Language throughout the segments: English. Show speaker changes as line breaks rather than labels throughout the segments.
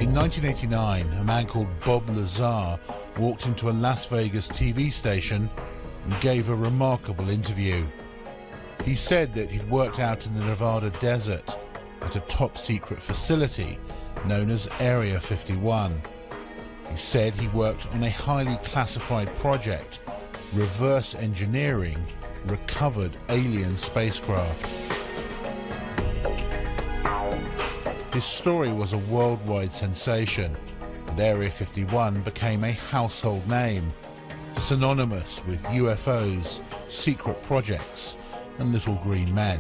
In 1989, a man called Bob Lazar walked into a Las Vegas TV station and gave a remarkable interview. He said that he'd worked out in the Nevada desert at a top-secret facility known as Area 51. He said he worked on a highly classified project, reverse engineering recovered alien spacecraft. His story was a worldwide sensation, and Area 51 became a household name, synonymous with UFOs, secret projects, and little green men.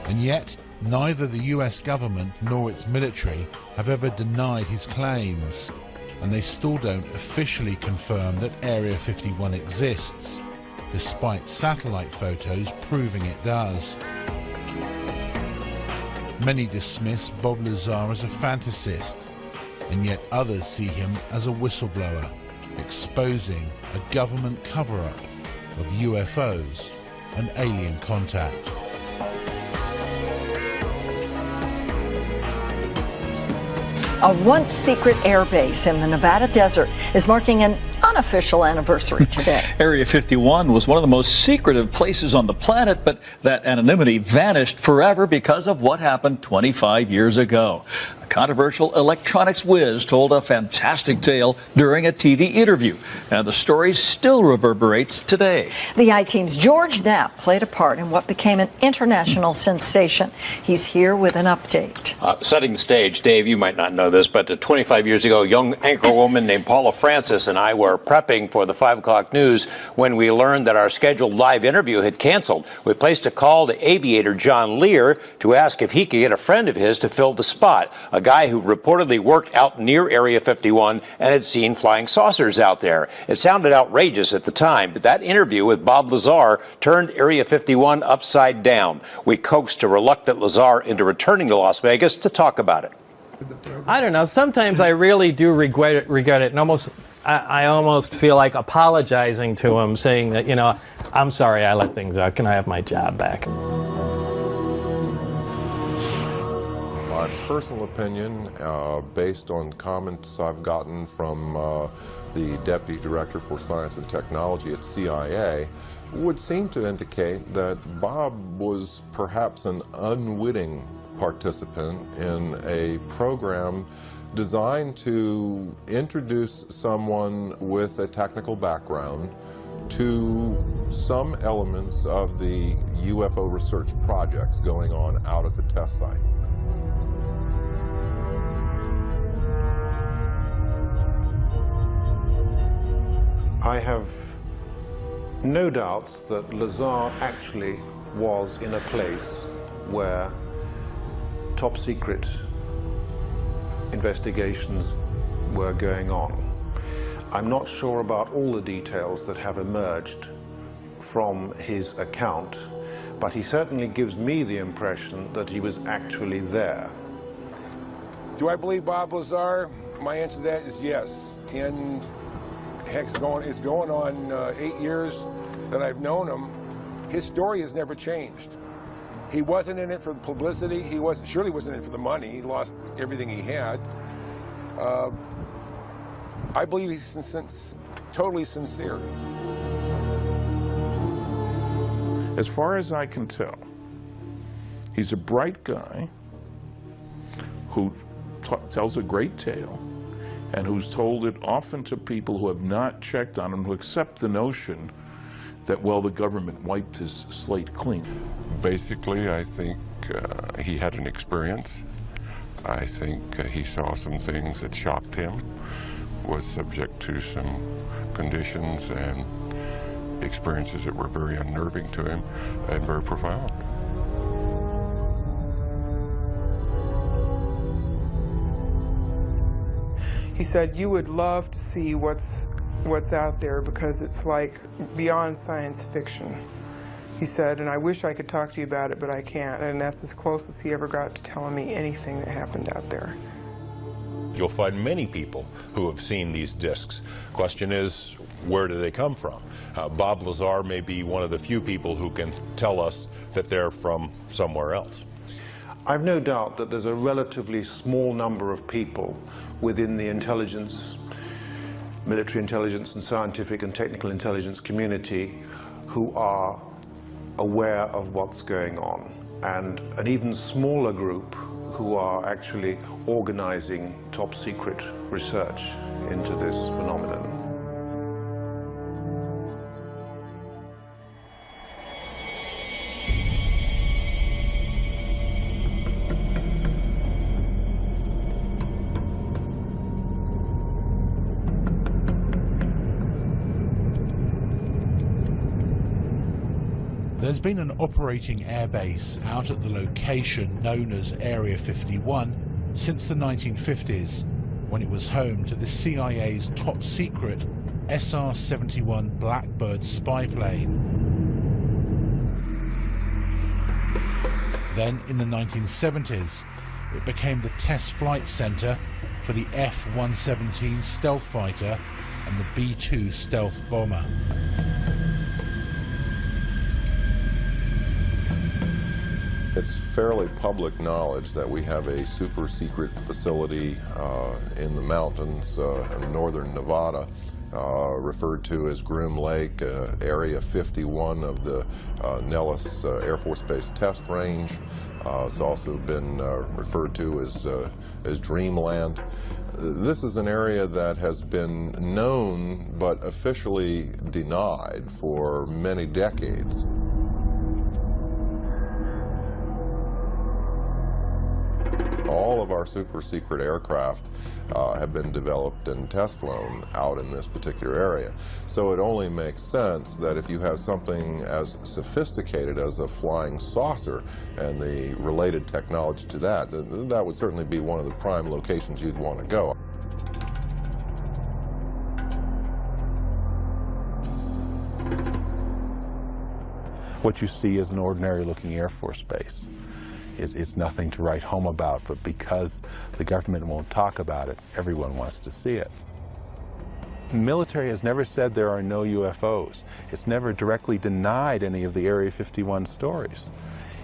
And yet, neither the US government nor its military have ever denied his claims, and they still don't officially confirm that Area 51 exists, despite satellite photos proving it does. Many dismiss Bob Lazar as a fantasist, and yet others see him as a whistleblower, exposing a government cover-up of UFOs and alien contact.
A once secret airbase in the Nevada desert is marking an unofficial anniversary today.
Area 51 was one of the most secretive places on the planet, but that anonymity vanished forever because of what happened 25 years ago. A controversial electronics whiz told a fantastic tale during a TV interview, and the story still reverberates today.
The I-Team's George Knapp played a part in what became an international sensation. He's here with an update.
Setting the stage, Dave, you might not know this, but 25 years ago, a young anchor woman named Paula Francis and I were prepping for the 5 o'clock news when we learned that our scheduled live interview had canceled. We placed a call to aviator John Lear to ask if he could get a friend of his to fill the spot, a guy who reportedly worked out near Area 51 and had seen flying saucers out there. It sounded outrageous at the time, but that interview with Bob Lazar turned Area 51 upside down. We coaxed a reluctant Lazar into returning to Las Vegas to talk about it.
I don't know. Sometimes I really do regret it, and I almost feel like apologizing to him, saying that, you know, I'm sorry I let things out. Can I have my job back?
My personal opinion, based on comments I've gotten from the Deputy Director for Science and Technology at CIA, would seem to indicate that Bob was perhaps an unwitting participant in a program designed to introduce someone with a technical background to some elements of the UFO research projects going on out at the test site.
I have no doubts that Lazar actually was in a place where top secret investigations were going on. I'm not sure about all the details that have emerged from his account, but he certainly gives me the impression that he was actually there.
Do I believe Bob Lazar? My answer to that is yes. And heck, it's going on 8 years that I've known him. His story has never changed. He wasn't in it for the publicity. He surely wasn't in it for the money. He lost everything he had. I believe he's totally sincere.
As far as I can tell, he's a bright guy who tells a great tale and who's told it often to people who have not checked on him, who accept the notion that, well, the government wiped his slate clean.
Basically, I think he had an experience. I think he saw some things that shocked him, was subject to some conditions and experiences that were very unnerving to him and very profound.
He said, you would love to see what's out there because it's like beyond science fiction. He said, and I wish I could talk to you about it, but I can't. And that's as close as he ever got to telling me anything that happened out there.
You'll find many people who have seen these discs. Question is, where do they come from? Bob Lazar may be one of the few people who can tell us that they're from somewhere else.
I've no doubt that there's a relatively small number of people within the intelligence, military intelligence and scientific and technical intelligence community who are aware of what's going on, and an even smaller group who are actually organizing top secret research into this phenomenon.
There's been an operating airbase out at the location known as Area 51 since the 1950s, when it was home to the CIA's top secret SR-71 Blackbird spy plane. Then in the 1970s, it became the test flight center for the F-117 stealth fighter and the B-2 stealth bomber.
It's fairly public knowledge that we have a super secret facility in the mountains in northern Nevada, referred to as Groom Lake, Area 51 of the Nellis Air Force Base Test Range. It's also been referred to as Dreamland. This is an area that has been known but officially denied for many decades. All of our super secret aircraft have been developed and test flown out in this particular area. So it only makes sense that if you have something as sophisticated as a flying saucer and the related technology to that, that would certainly be one of the prime locations you'd want to go.
What you see is an ordinary looking Air Force base. It's nothing to write home about, but because the government won't talk about it, everyone wants to see it. The military has never said there are no UFOs. It's never directly denied any of the Area 51 stories.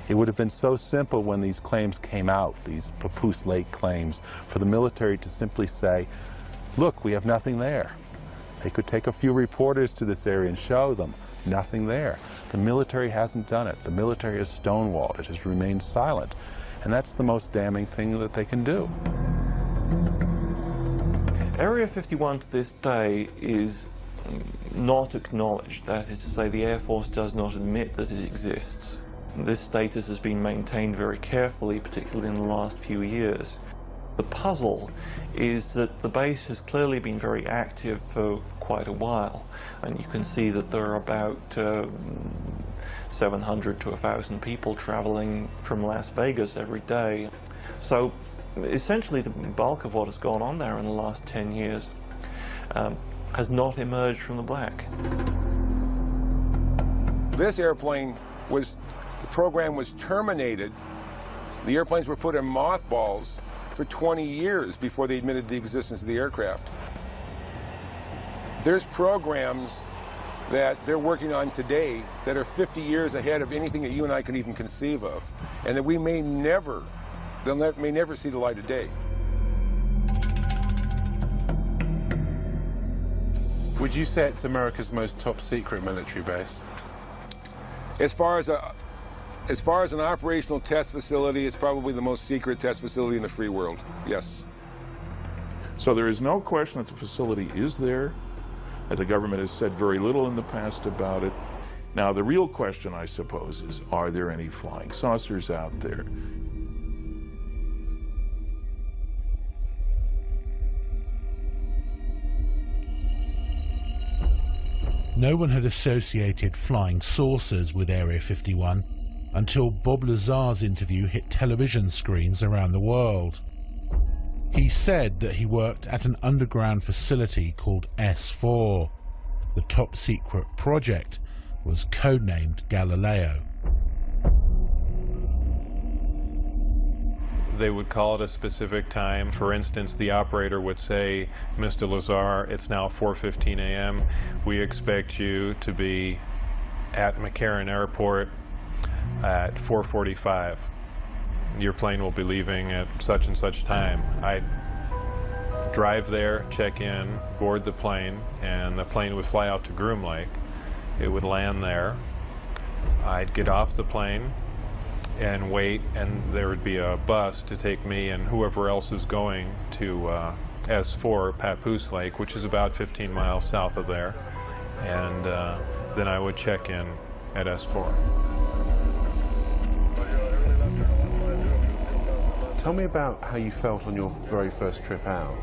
It would have been so simple when these claims came out, these Papoose Lake claims, for the military to simply say, look, we have nothing there. They could take a few reporters to this area and show them. Nothing there. The military hasn't done it. The military has stonewalled. It has remained silent. And that's the most damning thing that they can do.
Area 51 to this day is not acknowledged. That is to say, the Air Force does not admit that it exists. This status has been maintained very carefully, particularly in the last few years. The puzzle is that the base has clearly been very active for quite a while, and you can see that there are about 700 to 1,000 people traveling from Las Vegas every day. So essentially the bulk of what has gone on there in the last 10 years has not emerged from the black.
This airplane the program was terminated. The airplanes were put in mothballs for 20 years before they admitted the existence of the aircraft. There's programs that they're working on today that are 50 years ahead of anything that you and I can even conceive of, and that we may never see the light of day.
Would you say it's America's most top secret military base?
As far as an operational test facility, it's probably the most secret test facility in the free world, yes.
So there is no question that the facility is there, that the government has said very little in the past about it. Now the real question, I suppose, is are there any flying saucers out there?
No one had associated flying saucers with Area 51 until Bob Lazar's interview hit television screens around the world. He said that he worked at an underground facility called S4. The top secret project was codenamed Galileo.
They would call it a specific time. For instance, the operator would say, Mr. Lazar, it's now 4:15 a.m. We expect you to be at McCarran Airport at 4:45. your plane will be leaving at such and such time. I'd drive there, check in, board the plane, and the plane would fly out to Groom Lake. It would land there. I'd get off the plane and wait, and there would be a bus to take me and whoever else is going to S4, Papoose Lake, which is about 15 miles south of there, and then I would check in at S4.
Tell me about how you felt on your very first trip out.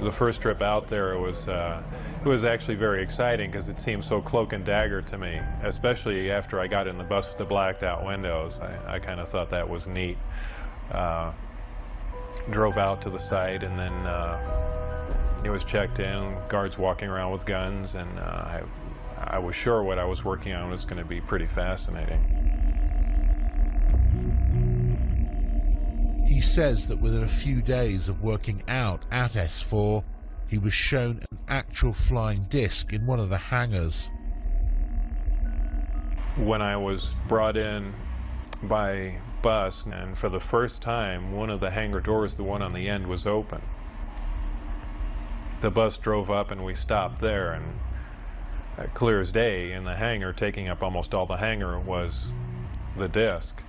The first trip out there was actually very exciting because it seemed so cloak and dagger to me, especially after I got in the bus with the blacked out windows. I kind of thought that was neat. Drove out to the site, and then it was checked in, guards walking around with guns, and I was sure what I was working on was going to be pretty fascinating.
He says that within a few days of working out at S4, he was shown an actual flying disc in one of the hangars.
When I was brought in by bus, and for the first time, one of the hangar doors, the one on the end, was open. The bus drove up and we stopped there, and clear as day in the hangar, taking up almost all the hangar, was the disc.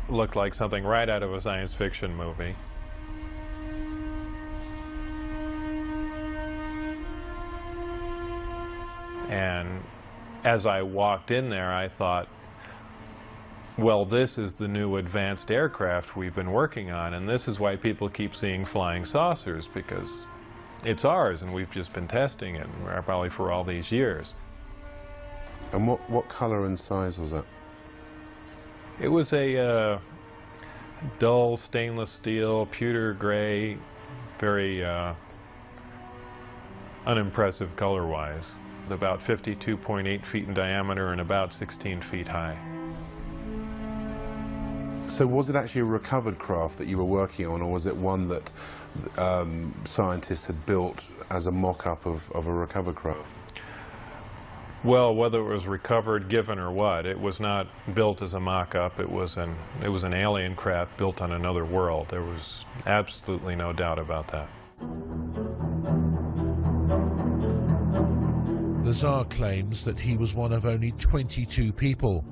Looked like something right out of a science fiction movie. And as I walked in there, I thought, well, this is the new advanced aircraft we've been working on, and this is why people keep seeing flying saucers, because it's ours and we've just been testing it probably for all these years.
And what color and size was it?
It was a dull stainless steel, pewter gray, very unimpressive color-wise. About 52.8 feet in diameter and about 16 feet high.
So was it actually a recovered craft that you were working on, or was it one that scientists had built as a mock-up of a recovered craft?
Well, whether it was recovered, given, or what, it was not built as a mock-up. It was an alien craft built on another world. There was absolutely no doubt about that.
Lazar claims that he was one of only 22 people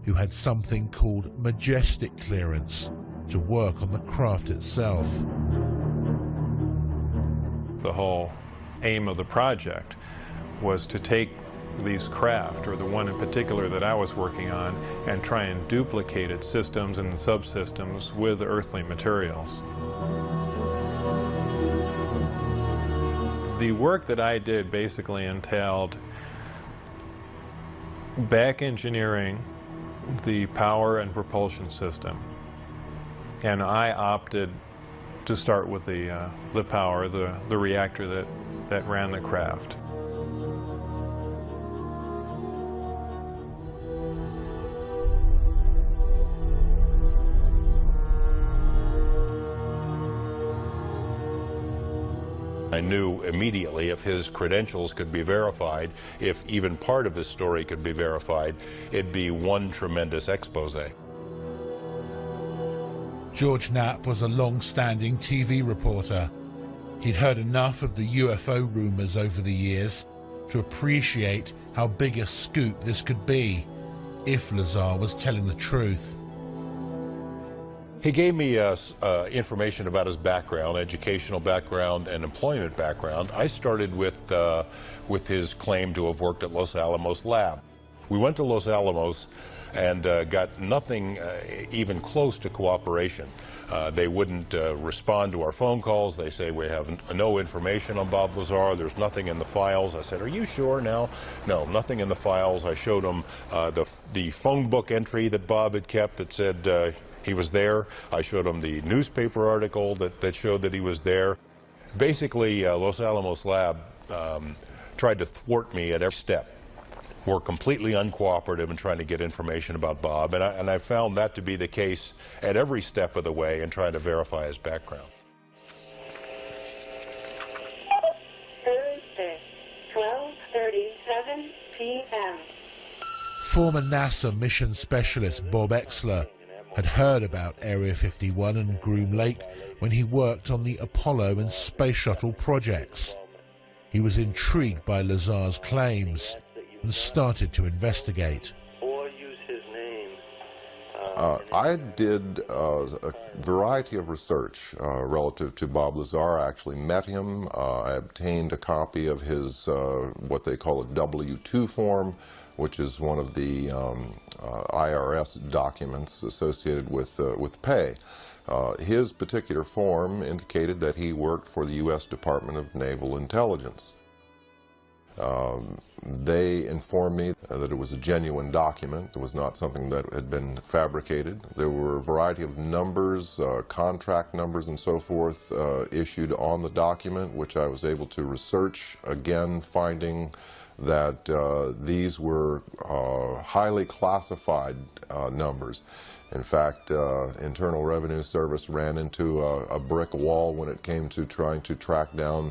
who had something called majestic clearance to work on the craft itself.
The whole aim of the project was to take these craft, or the one in particular that I was working on, and try and duplicate its systems and subsystems with earthly materials. The work that I did basically entailed back engineering the power and propulsion system, and I opted to start with the power, the reactor that ran the craft.
I knew immediately if his credentials could be verified, if even part of his story could be verified, it'd be one tremendous expose.
George Knapp was a long-standing TV reporter. He'd heard enough of the UFO rumors over the years to appreciate how big a scoop this could be if Lazar was telling the truth.
He gave me information about his background, educational background and employment background. I started with his claim to have worked at Los Alamos Lab. We went to Los Alamos and got nothing even close to cooperation. They wouldn't respond to our phone calls. They say, we have no information on Bob Lazar. There's nothing in the files. I said, are you sure now? No, nothing in the files. I showed them the phone book entry that Bob had kept that said he was there. I showed him the newspaper article that showed that he was there. Basically, Los Alamos Lab tried to thwart me at every step. Were completely uncooperative in trying to get information about Bob, and I found that to be the case at every step of the way in trying to verify his background.
Thursday, 12:37 p.m.
Former NASA mission specialist Bob Exler had heard about Area 51 and Groom Lake when he worked on the Apollo and Space Shuttle projects. He was intrigued by Lazar's claims and started to investigate.
I did a variety of research relative to Bob Lazar. I actually met him. I obtained a copy of his what they call a W-2 form, which is one of the IRS documents associated with pay. His particular form indicated that he worked for the U.S. Department of Naval Intelligence. They informed me that it was a genuine document. It was not something that had been fabricated. There were a variety of numbers, contract numbers and so forth issued on the document, which I was able to research, again finding that these were highly classified numbers. In fact, Internal Revenue Service ran into a brick wall when it came to trying to track down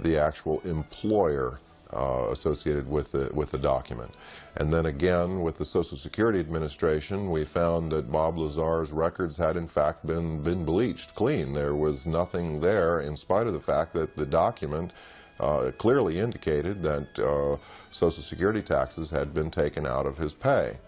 the actual employer associated with the document. And then again, with the Social Security Administration, we found that Bob Lazar's records had in fact been bleached clean. There was nothing there, in spite of the fact that the document clearly indicated that Social Security taxes had been taken out of his pay.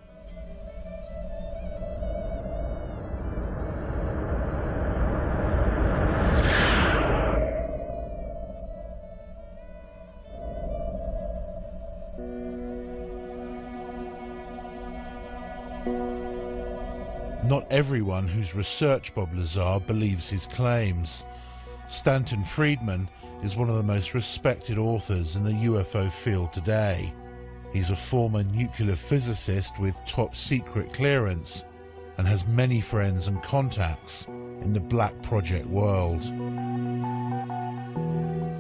Not everyone who's researched Bob Lazar believes his claims. Stanton Friedman is one of the most respected authors in the UFO field today. He's a former nuclear physicist with top secret clearance and has many friends and contacts in the Black Project world.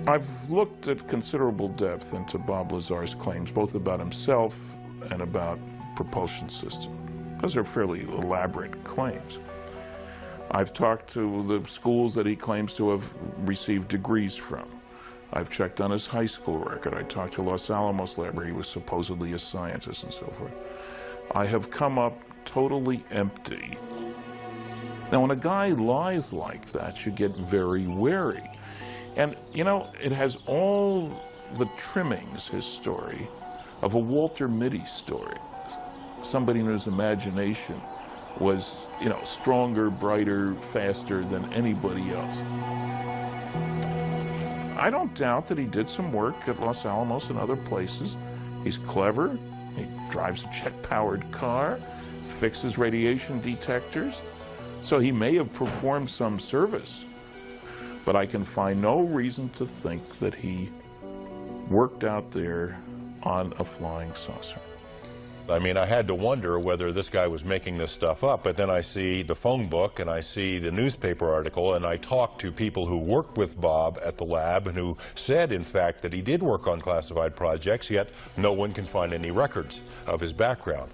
I've looked at considerable depth into Bob Lazar's claims, both about himself and about propulsion system. Those are fairly elaborate claims. I've talked to the schools that he claims to have received degrees from. I've checked on his high school record. I talked to Los Alamos Lab where he was supposedly a scientist and so forth. I have come up totally empty. Now, when a guy lies like that, you get very wary. And, you know, it has all the trimmings, his story, of a Walter Mitty story. Somebody in his imagination was, you know, stronger, brighter, faster than anybody else. I don't doubt that he did some work at Los Alamos and other places. He's clever. He drives a jet-powered car, fixes radiation detectors. So he may have performed some service. But I can find no reason to think that he worked out there on a flying saucer.
I mean, I had to wonder whether this guy was making this stuff up, but then I see the phone book and I see the newspaper article, and I talked to people who worked with Bob at the lab and who said, in fact, that he did work on classified projects, yet no one can find any records of his background.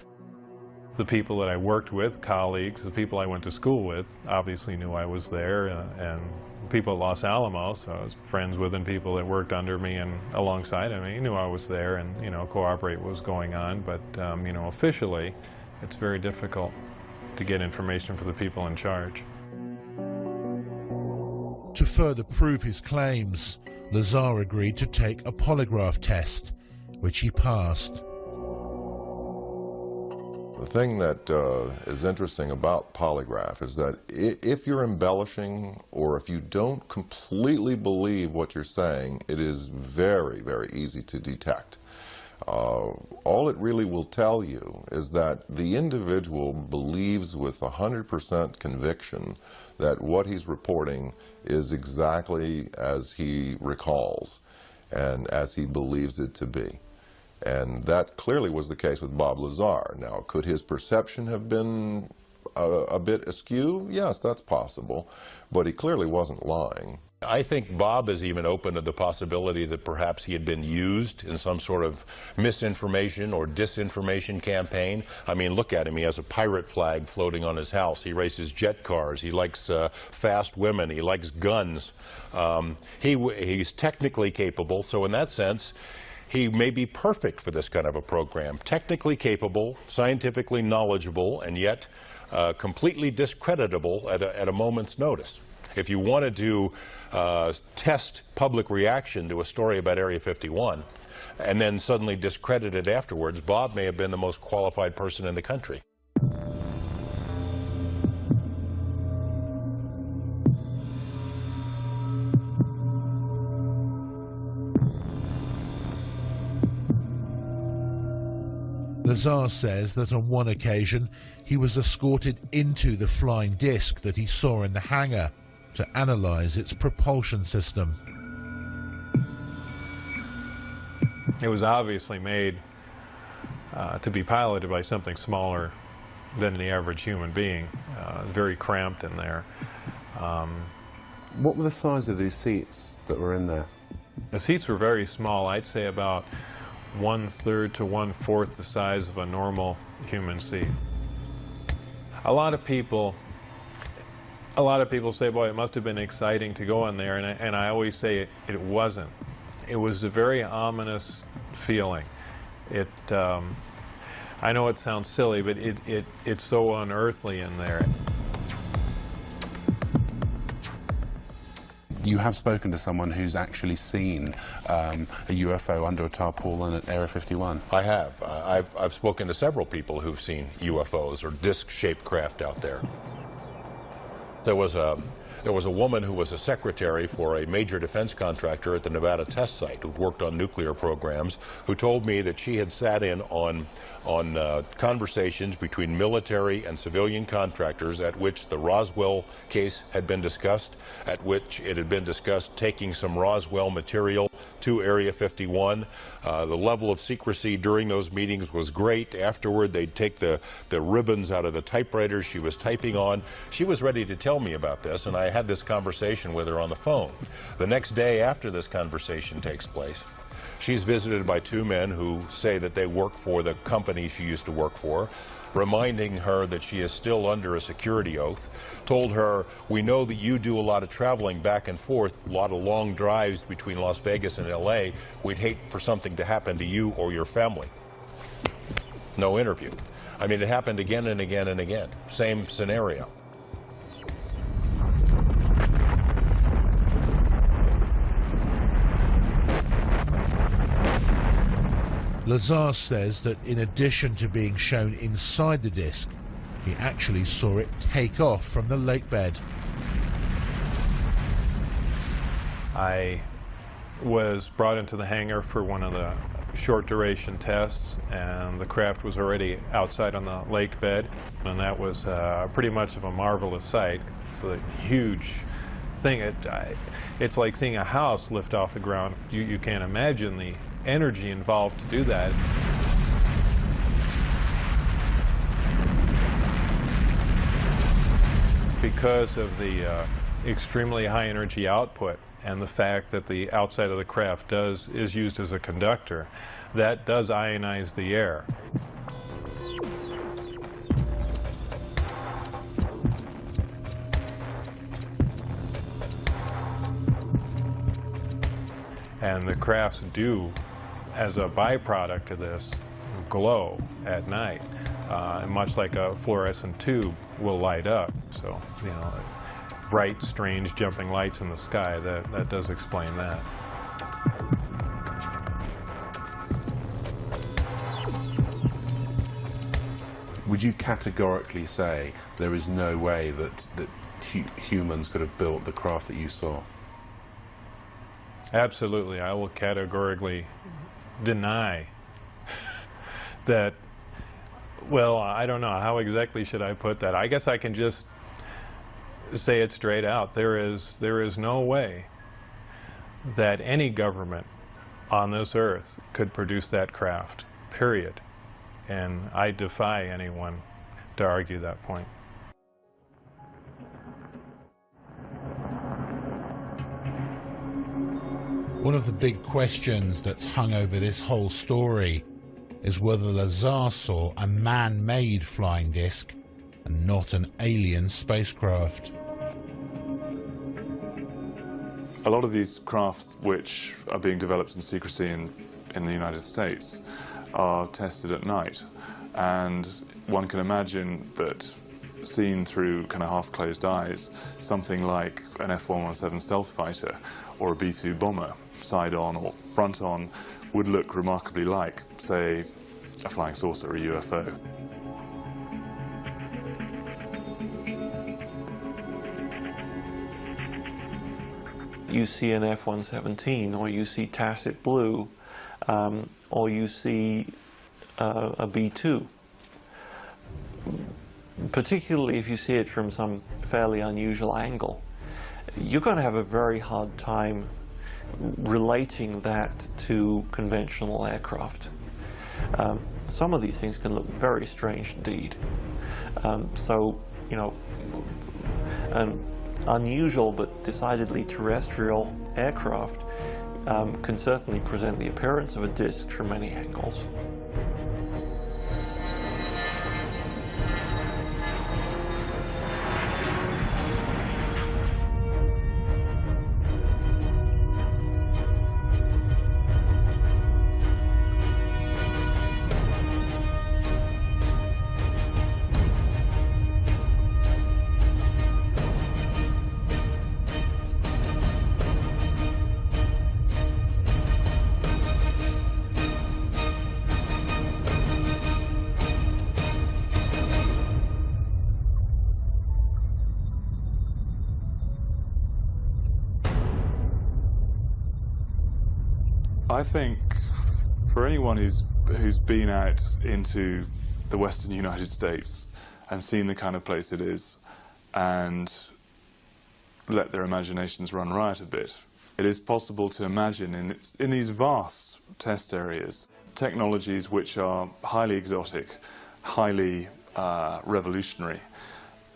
The people that I worked with, colleagues, the people I went to school with, obviously knew I was there, and people at Los Alamos, I was friends with, and people that worked under me and alongside of me knew I was there and, you know, cooperate what was going on. But, you know, officially, it's very difficult to get information from the people in charge.
To further prove his claims, Lazar agreed to take a polygraph test, which he passed.
The thing that is interesting about polygraph is that if you're embellishing or if you don't completely believe what you're saying, it is very, very easy to detect. All it really will tell you is that the individual believes with 100% conviction that what he's reporting is exactly as he recalls and as he believes it to be. And that clearly was the case with Bob Lazar. Now, could his perception have been a bit askew? Yes, that's possible, but he clearly wasn't lying.
I think Bob is even open to the possibility that perhaps he had been used in some sort of misinformation or disinformation campaign. I mean, look at him. He has a pirate flag floating on his house. He races jet cars. He likes fast women. He likes guns. He's technically capable, so in that sense, he may be perfect for this kind of a program. Technically capable, scientifically knowledgeable, and yet completely discreditable at a moment's notice. If you wanted to test public reaction to a story about Area 51 and then suddenly discredit it afterwards, Bob may have been the most qualified person in the country.
Lazar says that on one occasion he was escorted into the flying disc that he saw in the hangar to analyze its propulsion system.
It was obviously made to be piloted by something smaller than the average human being, very cramped in there.
What were the size of these seats that were in there?
The seats were very small. I'd say about 1/3 to 1/4 the size of a normal human seat. A lot of people say, boy, it must have been exciting to go in there, and I always say it wasn't. It was a very ominous feeling. I know it sounds silly, but it's so unearthly in there.
You have spoken to someone who's actually seen a UFO under a tarpaulin at Area 51.
I have. I've spoken to several people who've seen UFOs or disc-shaped craft out there. There was a woman who was a secretary for a major defense contractor at the Nevada test site who worked on nuclear programs, who told me that she had sat in on conversations between military and civilian contractors at which the Roswell case had been discussed, at which it had been discussed taking some Roswell material to Area 51. The level of secrecy during those meetings was great. Afterward, they'd take the ribbons out of the typewriters she was typing on. She was ready to tell me about this, and I had this conversation with her on the phone. The next day after this conversation takes place, she's visited by two men who say that they work for the company she used to work for, reminding her that she is still under a security oath, told her, we know that you do a lot of traveling back and forth, a lot of long drives between Las Vegas and LA. We'd hate for something to happen to you or your family. No interview. I mean, it happened again and again and again. Same scenario.
Lazar says that in addition to being shown inside the disc, he actually saw it take off from the lake bed.
I was brought into the hangar for one of the short duration tests, and the craft was already outside on the lake bed, and that was pretty much of a marvelous sight. It's a huge thing. It's like seeing a house lift off the ground. You can't imagine the energy involved to do that. Because of the extremely high energy output and the fact that the outside of the craft is used as a conductor, that does ionize the air. And the crafts do, as a byproduct of this, glow at night, much like a fluorescent tube will light up. So, you know, bright, strange, jumping lights in the sky, that does explain that.
Would you categorically say there is no way that humans could have built the craft that you saw?
Absolutely. I will categorically deny that. Well, I don't know. How exactly should I put that? I guess I can just say it straight out. There is no way that any government on this earth could produce that craft, period. And I defy anyone to argue that point.
One of the big questions that's hung over this whole story is whether Lazar saw a man-made flying disc and not an alien spacecraft.
A lot of these craft which are being developed in secrecy in the United States are tested at night, and one can imagine that seen through kind of half-closed eyes, something like an F-117 stealth fighter or a B-2 bomber, side-on or front-on, would look remarkably like, say, a flying saucer or a UFO.
You see an F-117, or you see tacit blue, or you see a B-2. Particularly if you see it from some fairly unusual angle, you're going to have a very hard time relating that to conventional aircraft. Some of these things can look very strange indeed. So, you know, an unusual but decidedly terrestrial aircraft can certainly present the appearance of a disk from many angles.
I think for anyone who's been out into the western United States and seen the kind of place it is and let their imaginations run riot a bit, it is possible to imagine in these vast test areas technologies which are highly exotic, highly revolutionary,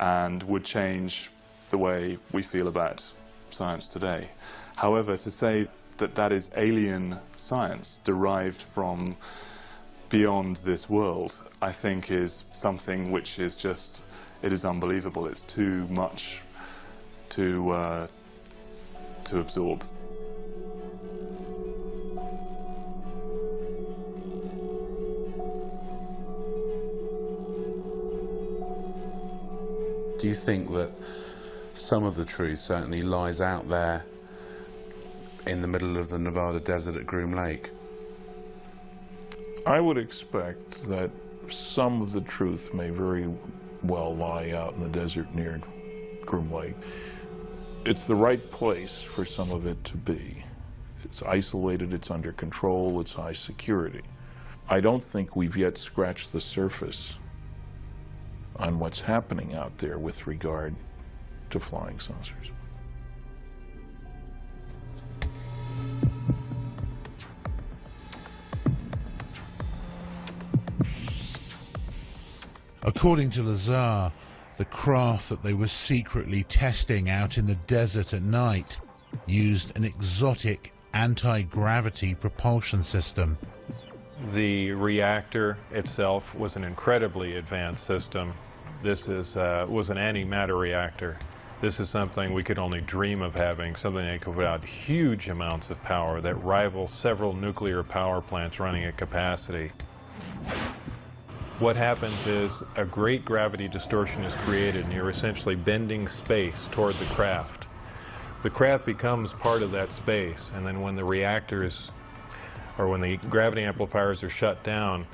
and would change the way we feel about science today. However, to say that that is alien science derived from beyond this world, I think is something which is just, it is unbelievable. It's too much to absorb.
Do you think that some of the truth certainly lies out there in the middle of the Nevada desert at Groom Lake?
I would expect that some of the truth may very well lie out in the desert near Groom Lake. It's the right place for some of it to be. It's isolated, it's under control, it's high security. I don't think we've yet scratched the surface on what's happening out there with regard to flying saucers.
According to Lazar, the craft that they were secretly testing out in the desert at night used an exotic anti-gravity propulsion system.
The reactor itself was an incredibly advanced system. This was an antimatter reactor. This is something we could only dream of having, something that could put out huge amounts of power that rivals several nuclear power plants running at capacity. What happens is a great gravity distortion is created and you're essentially bending space toward the craft. The craft becomes part of that space, and then when the reactors, or when the gravity amplifiers are shut down,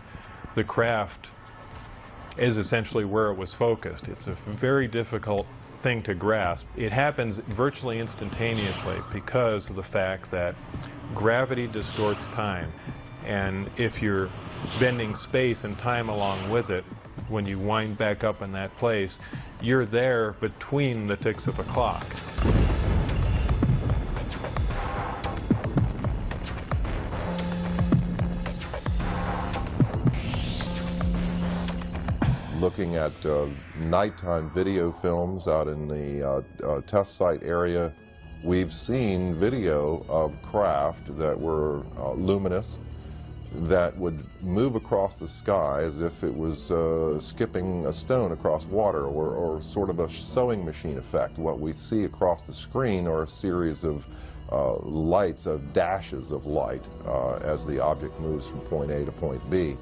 the craft is essentially where it was focused. It's a very difficult thing to grasp. It happens virtually instantaneously because of the fact that gravity distorts time. And if you're bending space and time along with it, when you wind back up in that place, you're there between the ticks of a clock.
Looking at nighttime video films out in the test site area, we've seen video of craft that were luminous, that would move across the sky as if it was skipping a stone across water, or sort of a sewing machine effect. What we see across the screen are a series of lights, of dashes of light, as the object moves from point A to point B.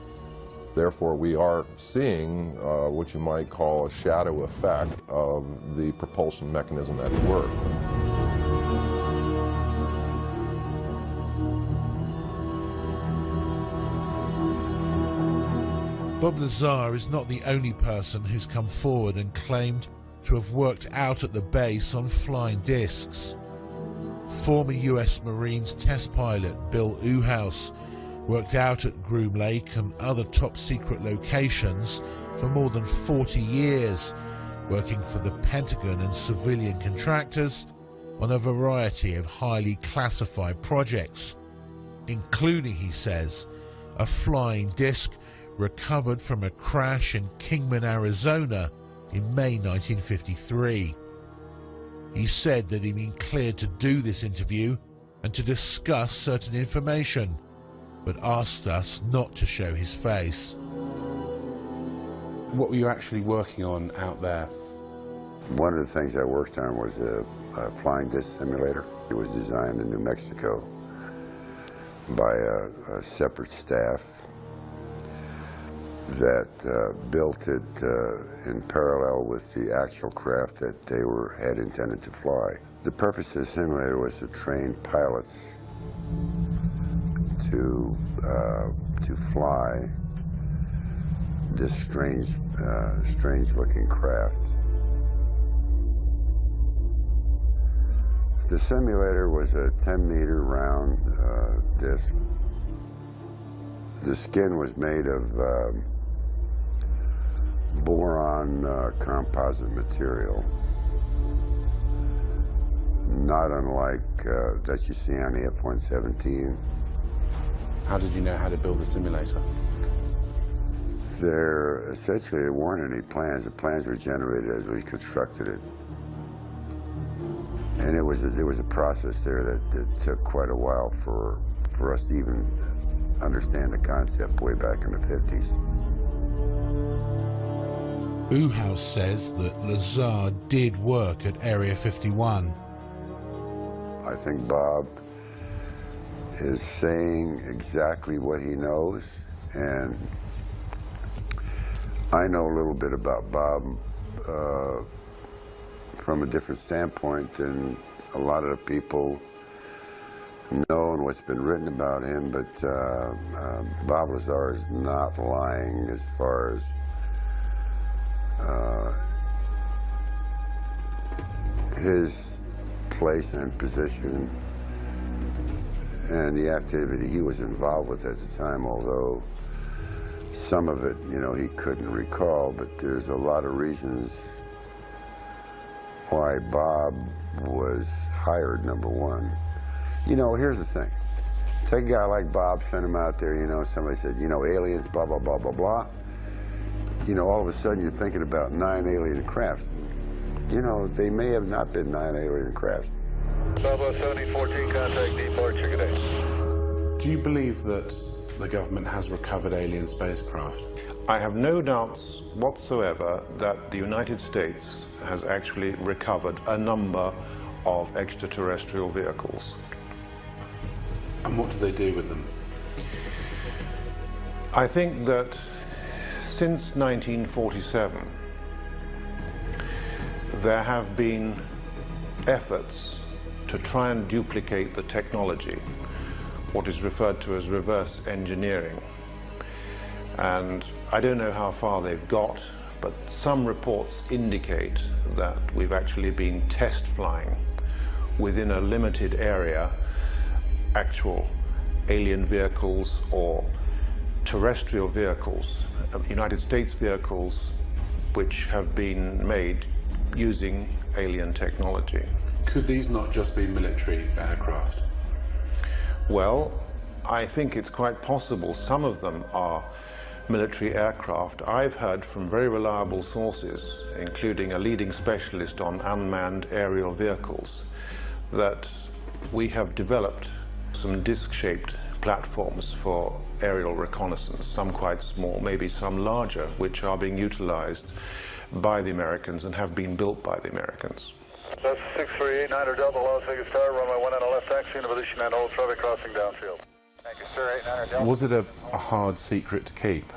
Therefore, we are seeing what you might call a shadow effect of the propulsion mechanism at work.
Bob Lazar is not the only person who's come forward and claimed to have worked out at the base on flying discs. Former US Marines test pilot Bill Uhouse worked out at Groom Lake and other top secret locations for more than 40 years, working for the Pentagon and civilian contractors on a variety of highly classified projects, including, he says, a flying disc recovered from a crash in Kingman, Arizona in May 1953. He said that he'd been cleared to do this interview and to discuss certain information, but asked us not to show his face.
What were you actually working on out there?
One of the things I worked on was a flying disc simulator. It was designed in New Mexico by a separate staff that built it in parallel with the actual craft that they had intended to fly. The purpose of the simulator was to train pilots to fly this strange-looking craft. The simulator was a 10-meter round disc. The skin was made of boron composite material, not unlike that you see on the F-117.
How did you know how to build the simulator?
Essentially, there weren't any plans. The plans were generated as we constructed it. And there was a process there that took quite a while for us to even understand the concept way back in the 50s.
Uhouse says that Lazar did work at Area 51.
I think Bob is saying exactly what he knows, and I know a little bit about Bob from a different standpoint than a lot of the people know and what's been written about him, but Bob Lazar is not lying as far as his place and position and the activity he was involved with at the time, although some of it, you know, he couldn't recall, but there's a lot of reasons why Bob was hired, number one. You know, here's the thing. Take a guy like Bob, send him out there, you know, somebody said, you know, aliens, blah, blah, blah, blah, blah. You know, all of a sudden you're thinking about 9 alien crafts. You know, they may have not been 9 alien crafts.
Bravo 7014, contact departure, good day.
Do you believe that the government has recovered alien spacecraft?
I have no doubts whatsoever that the United States has actually recovered a number of extraterrestrial vehicles.
And what do they do with them?
I think that since 1947, there have been efforts to try and duplicate the technology, what is referred to as reverse engineering. And I don't know how far they've got, but some reports indicate that we've actually been test flying within a limited area actual alien vehicles or terrestrial vehicles, United States vehicles, which have been made using alien technology.
Could these not just be military aircraft?
Well, I think it's quite possible some of them are military aircraft. I've heard from very reliable sources, including a leading specialist on unmanned aerial vehicles, that we have developed some disc-shaped platforms for aerial reconnaissance, some quite small, maybe some larger, which are being utilized by the Americans and have been built by the Americans.
That's 6389 Delta, Las Vegas Tower, runway 19 on left taxi, in position and hold traffic crossing downfield. Thank you, sir, 89 Delta.
Was it a hard secret to keep?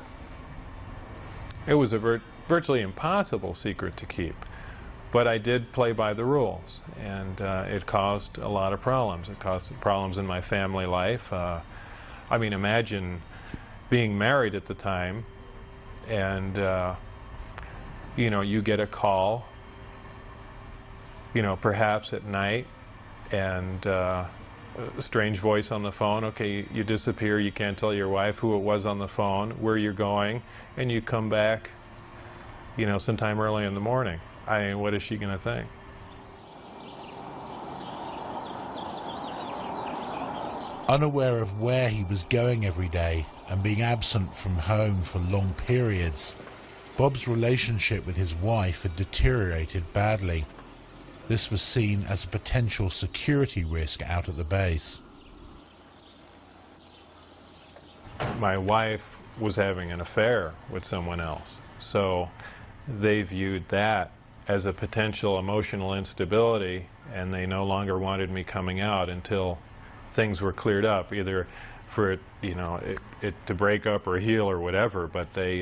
It was a virtually impossible secret to keep. But I did play by the rules, and it caused a lot of problems. It caused problems in my family life. I mean, imagine being married at the time, and you know, you get a call, you know, perhaps at night, and a strange voice on the phone. Okay, you disappear, you can't tell your wife who it was on the phone, where you're going, and you come back, you know, sometime early in the morning. I mean, what is she going to think?
Unaware of where he was going every day and being absent from home for long periods, Bob's relationship with his wife had deteriorated badly. This was seen as a potential security risk out at the base.
My wife was having an affair with someone else, so they viewed that as a potential emotional instability, and they no longer wanted me coming out until things were cleared up, either for it, you know, it to break up or heal or whatever. But they,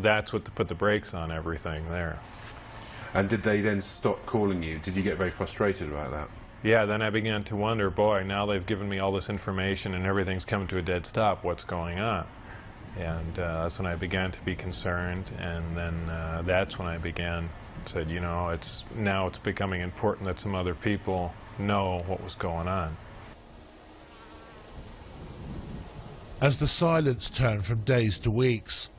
that's what put the brakes on everything there.
And did they then stop calling you? Did you get very frustrated about that?
Yeah, then I began to wonder, boy, now they've given me all this information and everything's come to a dead stop. What's going on? And that's when I began to be concerned, and then that's when I said, you know, now it's becoming important that some other people know what was going on.
As the silence turned from days to weeks,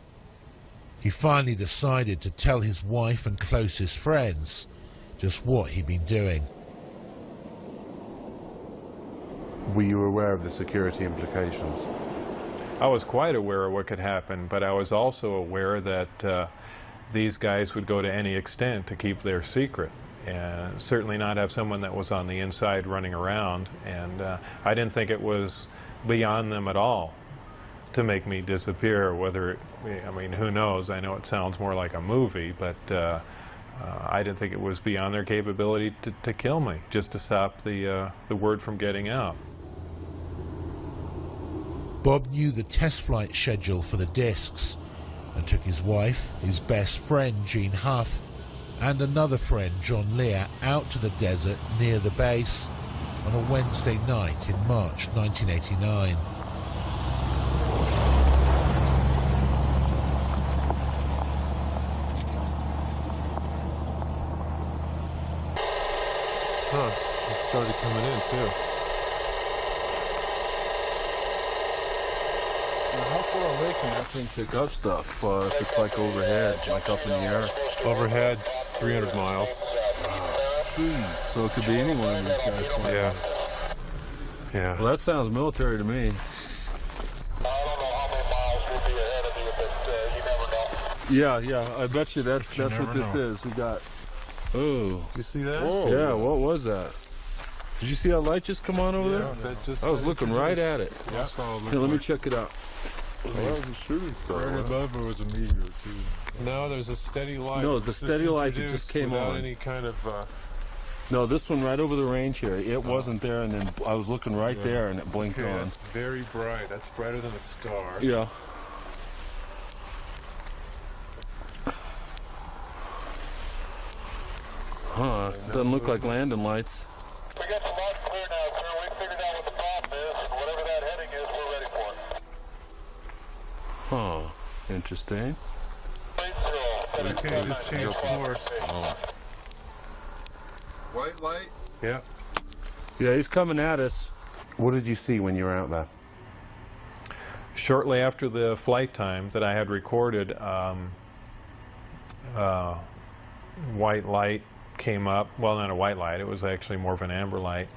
he finally decided to tell his wife and closest friends just what he'd been doing.
Were you aware of the security implications?
I was quite aware of what could happen, but I was also aware that these guys would go to any extent to keep their secret, and certainly not have someone that was on the inside running around. And I didn't think it was beyond them at all to make me disappear. Whether I mean, who knows? I know it sounds more like a movie, but I didn't think it was beyond their capability to kill me, just to stop the word from getting out.
Bob knew the test flight schedule for the discs and took his wife, his best friend Jean Huff, and another friend John Lear out to the desert near the base on a Wednesday night in March 1989.
Huh, it started coming in too.
How far away can that thing pick up stuff if it's like overhead, like up in the air?
Overhead, 300 miles.
Jeez. So it could be any one of these guys.
Yeah. Yeah.
Well, that sounds military to me. Yeah, I bet you that's what this is. We got. Oh.
You see that?
Whoa. Yeah, what was that? Did you see that light just come on over there? I was looking right at it.
Yeah.
Here, let me check it out.
Well, that was a shooting star. Right above it was a meteor too. No, there's a steady light.
No, it's a steady light that just came on.
Any kind of.
No, this one right over the range here. It wasn't there, and then I was looking right there, and it blinked on.
That's very bright. That's brighter than a star.
Yeah. Huh? Doesn't look like landing lights.
We got the lights clear now, sir. We figured out what the problem is, and whatever that heading is, we're ready for it.
Huh. Interesting.
Okay, just change course.
Oh. White light?
Yeah.
Yeah, he's coming at us.
What did you see when you were out there?
Shortly after the flight time that I had recorded, white light came up. Well, not a white light, it was actually more of an amber light.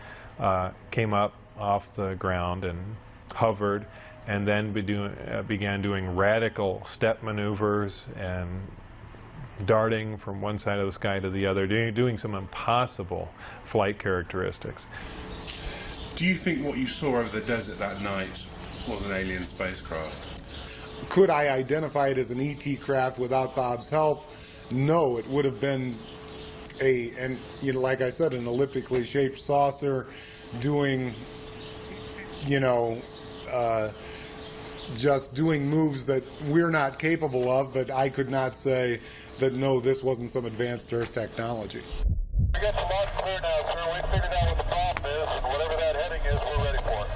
Came up off the ground and hovered, and then began doing radical step maneuvers and darting from one side of the sky to the other, doing some impossible flight characteristics.
Do you think what you saw over the desert that night was an alien spacecraft?
Could I identify it as an ET craft without Bob's help? No, it would have been and you know, like I said, an elliptically shaped saucer doing, you know, just doing moves that we're not capable of, but I could not say that, no, this wasn't some advanced Earth technology.
We got the launch clear now, sir. We figured out what the problem is, and whatever that heading is, we're ready for it.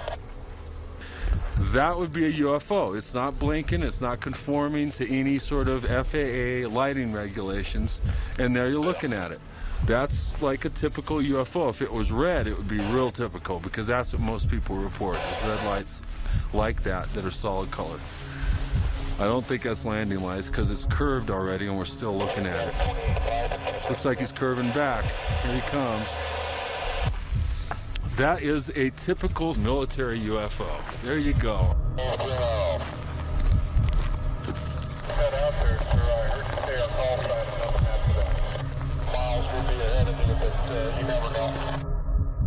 That would be a UFO. It's not blinking, it's not conforming to any sort of FAA lighting regulations, and there you're looking at it. That's like a typical UFO. If it was red, it would be real typical, because that's what most people report, is red lights like that are solid color. I don't think that's landing lights, because it's curved already and we're still looking at it. Looks like he's curving back. Here he comes. That is a typical military UFO. There you go.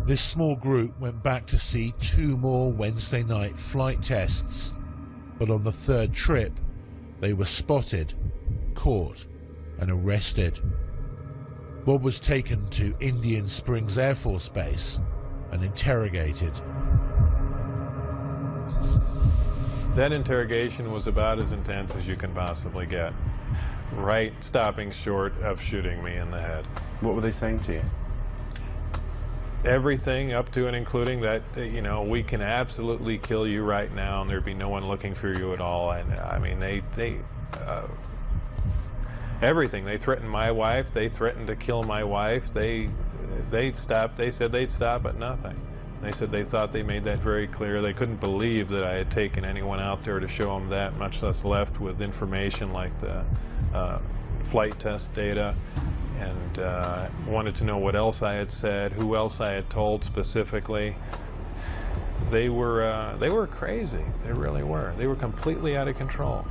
This small group went back to see 2 more Wednesday night flight tests, but on the 3rd trip, they were spotted, caught, and arrested. Bob was taken to Indian Springs Air Force Base and interrogated.
That interrogation was about as intense as you can possibly get, right stopping short of shooting me in the head.
What were they saying to you?
Everything up to and including that, you know, we can absolutely kill you right now and there'd be no one looking for you at all. And I mean, everything. They threatened my wife. They threatened to kill my wife. They said they'd stop at nothing. They said they thought they made that very clear. They couldn't believe that I had taken anyone out there to show them that, much less left with information like the flight test data, and wanted to know what else I had said, who else I had told specifically. They were crazy. They really were. They were completely out of control.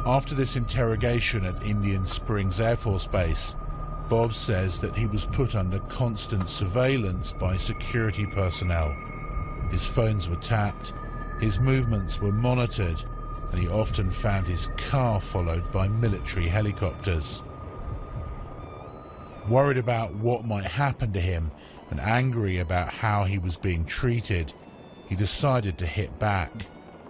After this interrogation at Indian Springs Air Force Base, Bob says that he was put under constant surveillance by security personnel. His phones were tapped, his movements were monitored, and he often found his car followed by military helicopters. Worried about what might happen to him and angry about how he was being treated, he decided to hit back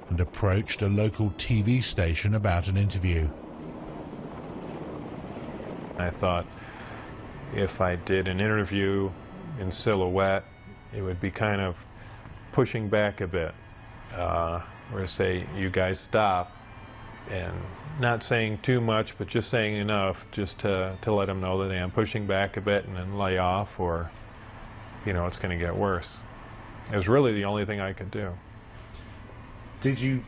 and approached a local TV station about an interview.
I thought if I did an interview in silhouette, it would be kind of pushing back a bit, or say, you guys stop, and not saying too much, but just saying enough just to let them know that I am pushing back a bit and then lay off, or, you know, it's going to get worse. It was really the only thing I could do.
Did you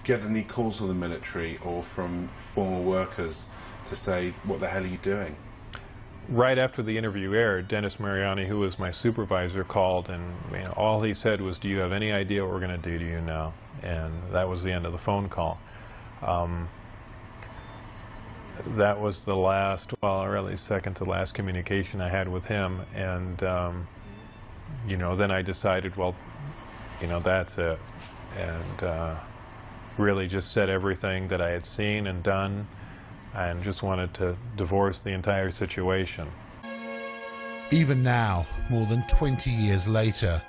get any calls from the military or from former workers to say, what the hell are you doing?
Right after the interview aired, Dennis Mariani, who was my supervisor, called, and all he said was, do you have any idea what we're going to do to you now? And that was the end of the phone call. That was the last, well, really second to last communication I had with him. And, you know, then I decided, well, you know, that's it. And really just said everything that I had seen and done, and just wanted to divorce the entire situation.
Even now, more than 20 years later,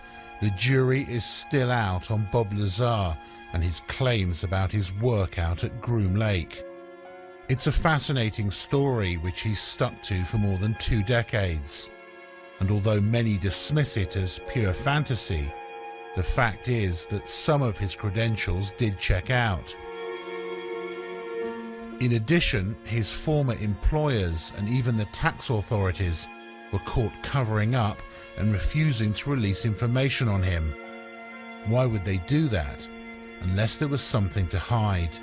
the jury is still out on Bob Lazar and his claims about his work out at Groom Lake. It's a fascinating story which he's stuck to for more than 2 decades. And although many dismiss it as pure fantasy, the fact is that some of his credentials did check out. In addition, his former employers and even the tax authorities were caught covering up and refusing to release information on him. Why would they do that unless there was something to hide?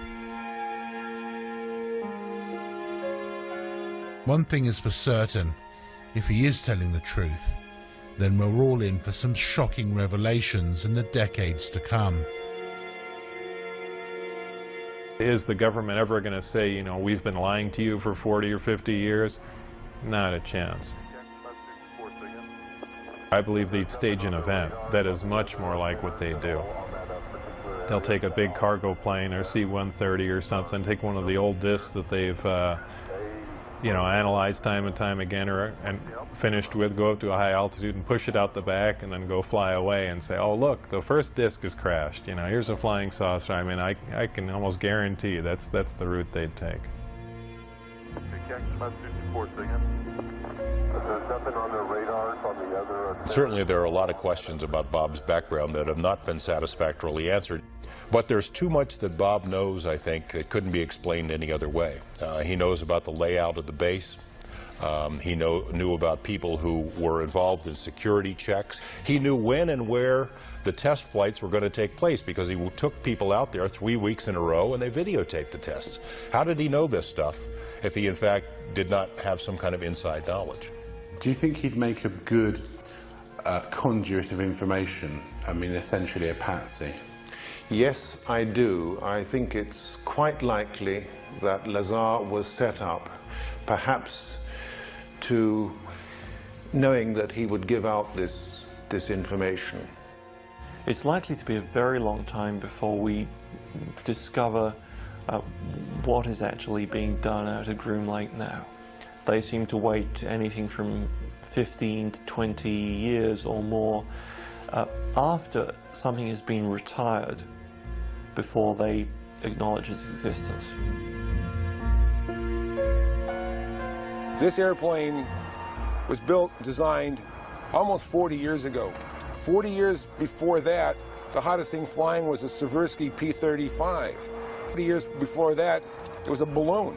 One thing is for certain, if he is telling the truth, then we're all in for some shocking revelations in the decades to come.
Is the government ever going to say, you know, we've been lying to you for 40 or 50 years? Not a chance. I believe they'd stage an event that is much more like what they do. They'll take a big cargo plane or C-130 or something, take one of the old discs that they've you know, analyzed time and time again, and finished with, go up to a high altitude and push it out the back and then go fly away and say, oh look, the first disc has crashed, you know, here's a flying saucer. I mean, I can almost guarantee that's the route they'd take.
There's nothing on their radars on the other.
Certainly there are a lot of questions about Bob's background that have not been satisfactorily answered. But there's too much that Bob knows, I think, that couldn't be explained any other way. He knows about the layout of the base. He knew about people who were involved in security checks. He knew when and where the test flights were going to take place because he took people out there 3 weeks in a row and they videotaped the tests. How did he know this stuff if he, in fact, did not have some kind of inside knowledge?
Do you think he'd make a good conduit of information? I mean, essentially a patsy.
Yes, I do. I think it's quite likely that Lazar was set up, perhaps to knowing that he would give out this information.
It's likely to be a very long time before we discover what is actually being done out at Groom Lake now. They seem to wait anything from 15 to 20 years or more after something has been retired before they acknowledge its existence.
This airplane was built, designed almost 40 years ago. 40 years before that, the hottest thing flying was a Seversky P-35. 40 years before that, it was a balloon.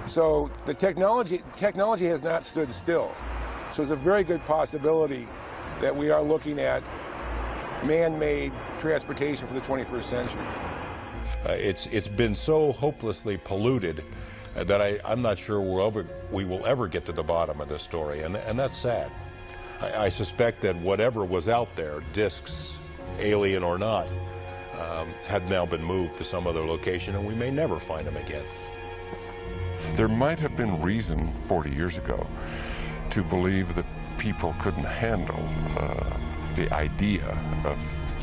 So the technology has not stood still. So it's a very good possibility that we are looking at man-made transportation for the 21st century.
It's been so hopelessly polluted that I'm not sure we will ever get to the bottom of this story, and that's sad. I suspect that whatever was out there, discs, alien or not, had now been moved to some other location, and we may never find them again.
There might have been reason 40 years ago to believe that people couldn't handle the idea of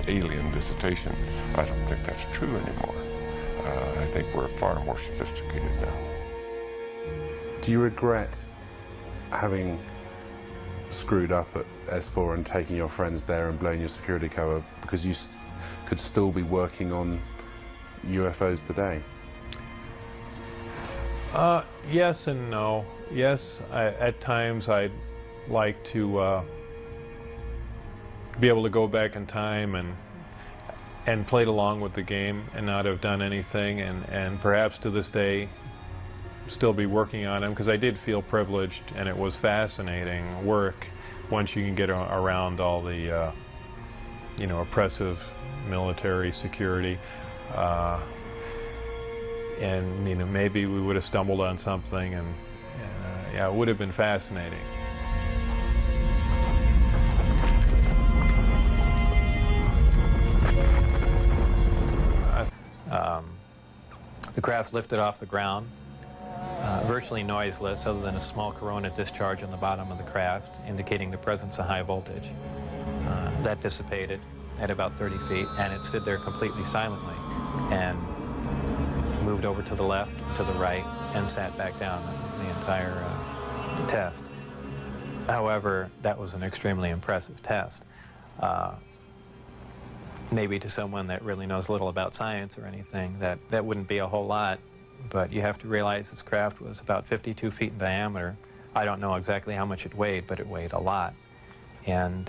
alien visitation. I don't think that's true anymore. I think we're far more sophisticated now.
Do you regret having screwed up at S4 and taking your friends there and blowing your security cover because you could still be working on UFOs today?
Yes and no. Yes, at times I'd like to be able to go back in time and played along with the game and not have done anything, and perhaps to this day still be working on them, because I did feel privileged and it was fascinating work once you can get around all the you know, oppressive military security. And you know, maybe we would have stumbled on something, and yeah, it would have been fascinating. The craft lifted off the ground, virtually noiseless, other than a small corona discharge on the bottom of the craft, indicating the presence of high voltage. That dissipated at about 30 feet, and it stood there completely silently, and moved over to the left, to the right, and sat back down. That was the entire test. However, that was an extremely impressive test. Maybe to someone that really knows little about science or anything, that wouldn't be a whole lot, but you have to realize this craft was about 52 feet in diameter. I don't know exactly how much it weighed, but it weighed a lot. And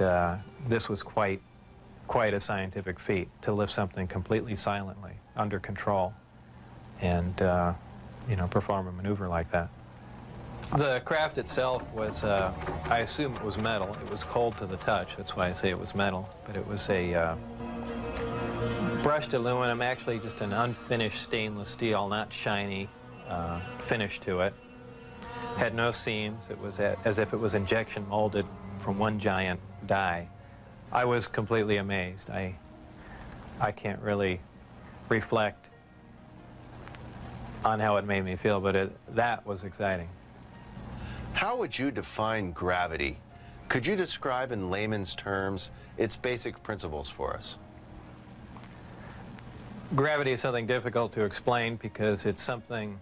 this was quite a scientific feat, to lift something completely silently, under control, and you know, perform a maneuver like that. The craft itself was, I assume it was metal. It was cold to the touch, that's why I say it was metal, but it was a brushed aluminum, actually just an unfinished stainless steel, not shiny finish to it. Had no seams. It was as if it was injection molded from one giant die. I was completely amazed. I can't really reflect on how it made me feel, but that was exciting.
How would you define gravity? Could you describe in layman's terms its basic principles for us?
Gravity is something difficult to explain because it's something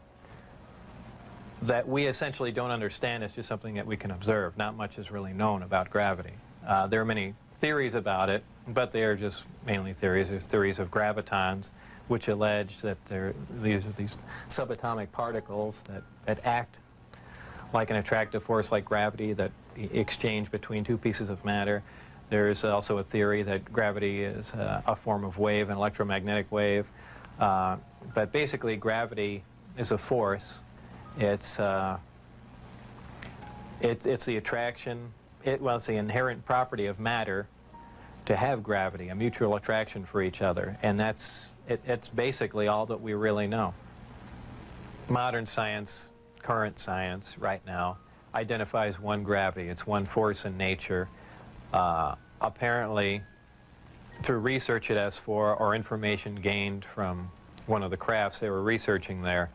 that we essentially don't understand. It's just something that we can observe. Not much is really known about gravity. There are many theories about it, but they are just mainly theories. There's theories of gravitons, which allege that these subatomic particles that act like an attractive force like gravity that exchange between two pieces of matter. There's also a theory that gravity is a form of wave, an electromagnetic wave. But basically, gravity is a force. It's the attraction, it's the inherent property of matter to have gravity, a mutual attraction for each other. And it's basically all that we really know. Modern science, current science right now, identifies one gravity. It's one force in nature. Apparently, through research at S4 or information gained from one of the crafts they were researching there,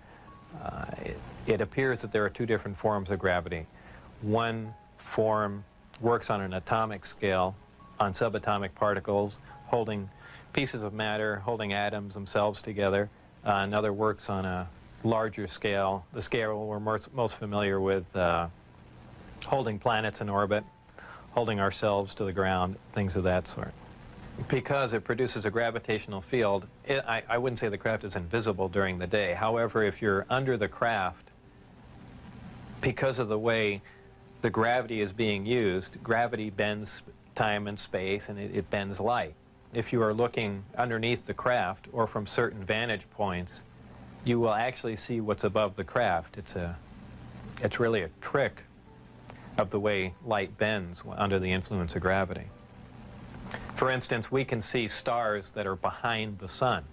it appears that there are two different forms of gravity. One form works on an atomic scale, on subatomic particles, holding pieces of matter, holding atoms themselves together. Another works on a larger scale, the scale we're most familiar with, holding planets in orbit, holding ourselves to the ground, things of that sort. Because it produces a gravitational field, I wouldn't say the craft is invisible during the day. However, if you're under the craft, because of the way the gravity is being used, gravity bends time and space, and it bends light. If you are looking underneath the craft or from certain vantage points, you will actually see what's above the craft. It's really a trick of the way light bends under the influence of gravity. For instance, we can see stars that are behind the sun,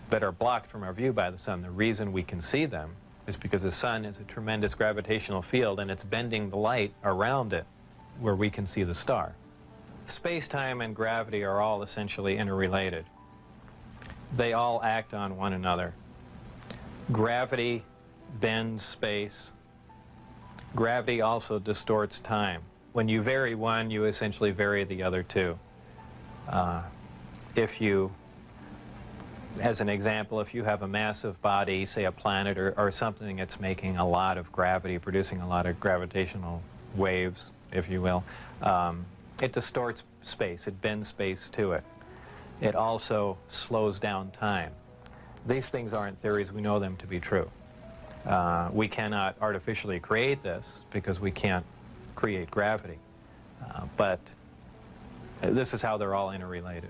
that are blocked from our view by the sun. The reason we can see them is because the sun has a tremendous gravitational field and it's bending the light around it where we can see the star. Space-time and gravity are all essentially interrelated. They all act on one another. Gravity bends space. Gravity also distorts time. When you vary one, you essentially vary the other two. If you, as an example, if you have a massive body, say a planet or something that's making a lot of gravity, producing a lot of gravitational waves, if you will, it distorts space. It bends space to it. It also slows down time. These things aren't theories. We know them to be true. We cannot artificially create this because we can't create gravity. But this is how they're all interrelated.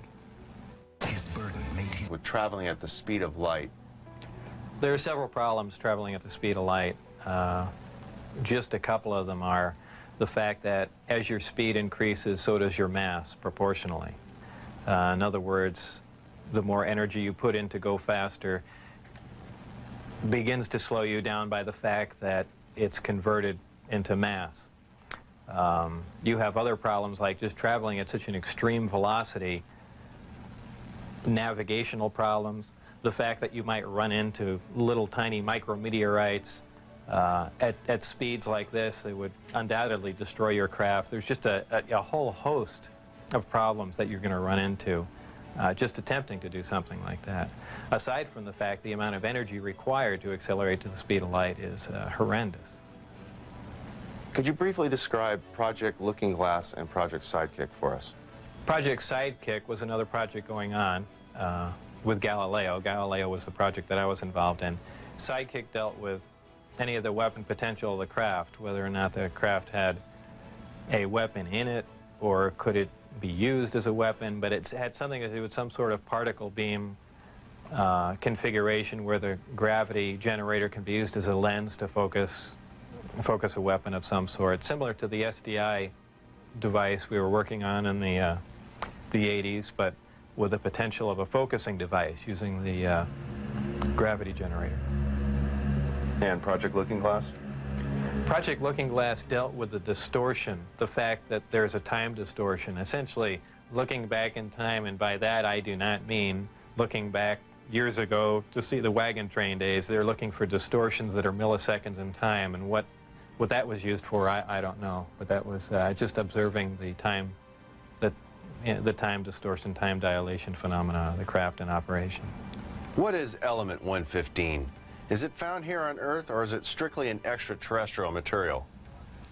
With traveling at the speed of light,
there are several problems traveling at the speed of light. Just a couple of them are the fact that as your speed increases, so does your mass proportionally. In other words, the more energy you put in to go faster begins to slow you down by the fact that it's converted into mass. You have other problems like just traveling at such an extreme velocity, navigational problems, the fact that you might run into little tiny micrometeorites at speeds like this. They would undoubtedly destroy your craft. There's just a whole host of problems that you're going to run into just attempting to do something like that. Aside from the fact the amount of energy required to accelerate to the speed of light is horrendous.
could you briefly describe Project Looking Glass and Project Sidekick for us?
Project Sidekick was another project going on with Galileo. Galileo was the project that I was involved in. Sidekick dealt with any of the weapon potential of the craft, whether or not the craft had a weapon in it or could it be used as a weapon, but it had something to do with some sort of particle beam configuration where the gravity generator can be used as a lens to focus a weapon of some sort, similar to the SDI device we were working on in the 80s, but with the potential of a focusing device using the gravity generator.
And Project Looking Glass?
Project Looking Glass dealt with the distortion, the fact that there's a time distortion, essentially looking back in time, and by that I do not mean looking back years ago to see the wagon train days. They're looking for distortions that are milliseconds in time, and what that was used for, I don't know, but that was just observing the time, the time distortion, time dilation phenomena of the craft in operation.
What is element 115, Is it found here on Earth, or is it strictly an extraterrestrial material?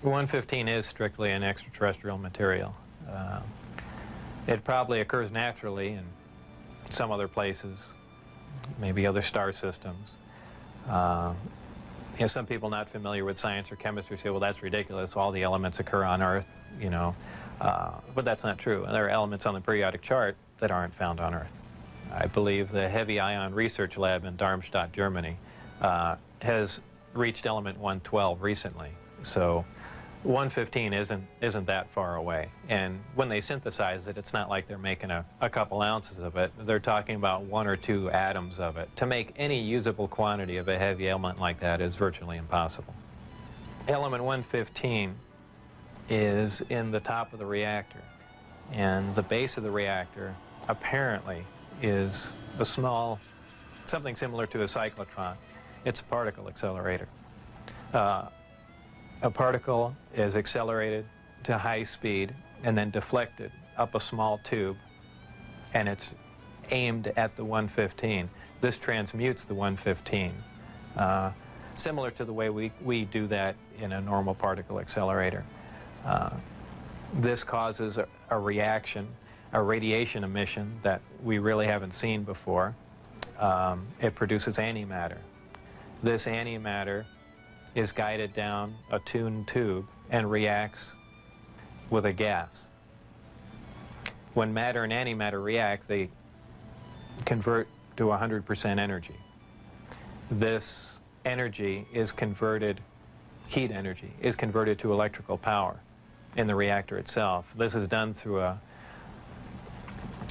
115 is strictly an extraterrestrial material. It probably occurs naturally in some other places, maybe other star systems. You know, some people not familiar with science or chemistry say, well, that's ridiculous, all the elements occur on Earth, you know. But that's not true. There are elements on the periodic chart that aren't found on Earth. I believe the Heavy Ion Research Lab in Darmstadt, Germany, has reached element 112 recently. So 115 isn't that far away. And when they synthesize it, it's not like they're making a couple ounces of it. They're talking about 1 or 2 atoms of it. To make any usable quantity of a heavy element like that is virtually impossible. Element 115 is in the top of the reactor. And the base of the reactor apparently is a small, something similar to a cyclotron. It's a particle accelerator. A particle is accelerated to high speed and then deflected up a small tube, and it's aimed at the 115. This transmutes the 115, similar to the way we do that in a normal particle accelerator. This causes a reaction, a radiation emission that we really haven't seen before. It produces antimatter. This antimatter is guided down a tuned tube and reacts with a gas. When matter and antimatter react, they convert to 100% energy. This energy is converted, heat energy, is converted to electrical power in the reactor itself. This is done through a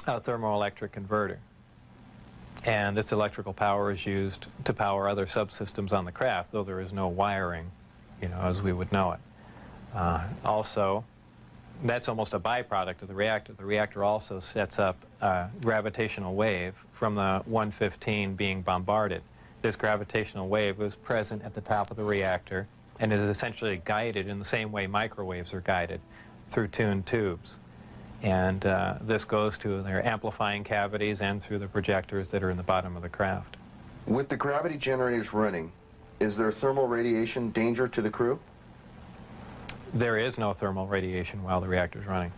thermoelectric converter. And this electrical power is used to power other subsystems on the craft, though there is no wiring, you know, as we would know it. Also, that's almost a byproduct of the reactor. The reactor also sets up a gravitational wave from the 115 being bombarded. This gravitational wave is present at the top of the reactor and is essentially guided in the same way microwaves are guided, through tuned tubes. And this goes to their amplifying cavities and through the projectors that are in the bottom of the craft.
With the gravity generators running, is there thermal radiation danger to the crew?
There is no thermal radiation while the reactor is running.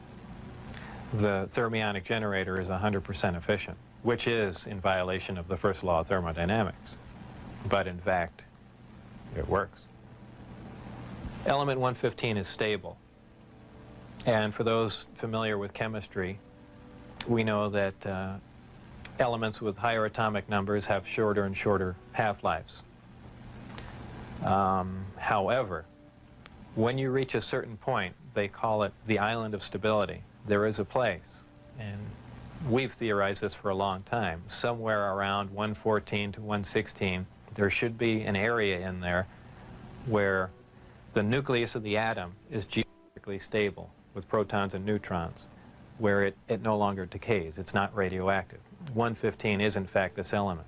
The thermionic generator is 100% efficient, which is in violation of the first law of thermodynamics. But in fact, it works. Element 115 is stable. And for those familiar with chemistry, we know that elements with higher atomic numbers have shorter and shorter half-lives. However, when you reach a certain point, they call it the island of stability. There is a place, and we've theorized this for a long time, somewhere around 114 to 116, there should be an area in there where the nucleus of the atom is geometrically stable with protons and neutrons, where it no longer decays. It's not radioactive. 115 is in fact this element.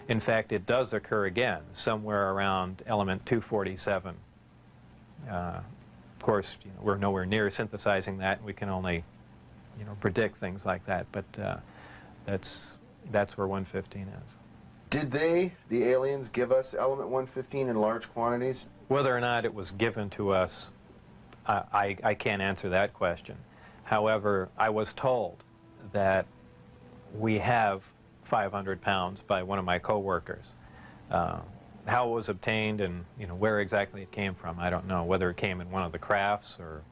In fact, it does occur again somewhere around element 247. Of course, you know, we're nowhere near synthesizing that, and we can only, you know, predict things like that. But that's where 115 is.
Did the aliens, give us element 115 in large quantities?
Whether or not it was given to us, I can't answer that question. However, I was told that we have 500 pounds by one of my co-workers. How it was obtained and, you know, where exactly it came from, I don't know. Whether it came in one of the crafts or,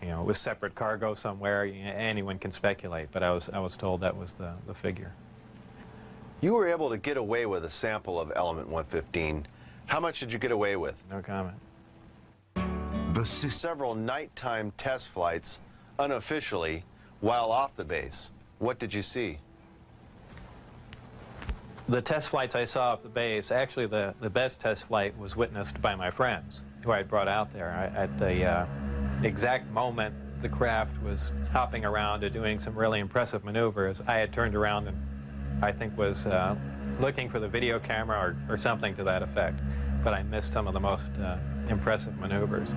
you know, it was separate cargo somewhere, anyone can speculate, but I was told that was the figure.
You were able to get away with a sample of element 115. How much did you get away with?
No comment.
Several nighttime test flights, unofficially, while off the base. What did you see?
The test flights I saw off the base, actually the best test flight was witnessed by my friends who I had brought out there. At the exact moment the craft was hopping around and doing some really impressive maneuvers, I had turned around and I think was looking for the video camera or something to that effect. But I missed some of the most impressive maneuvers.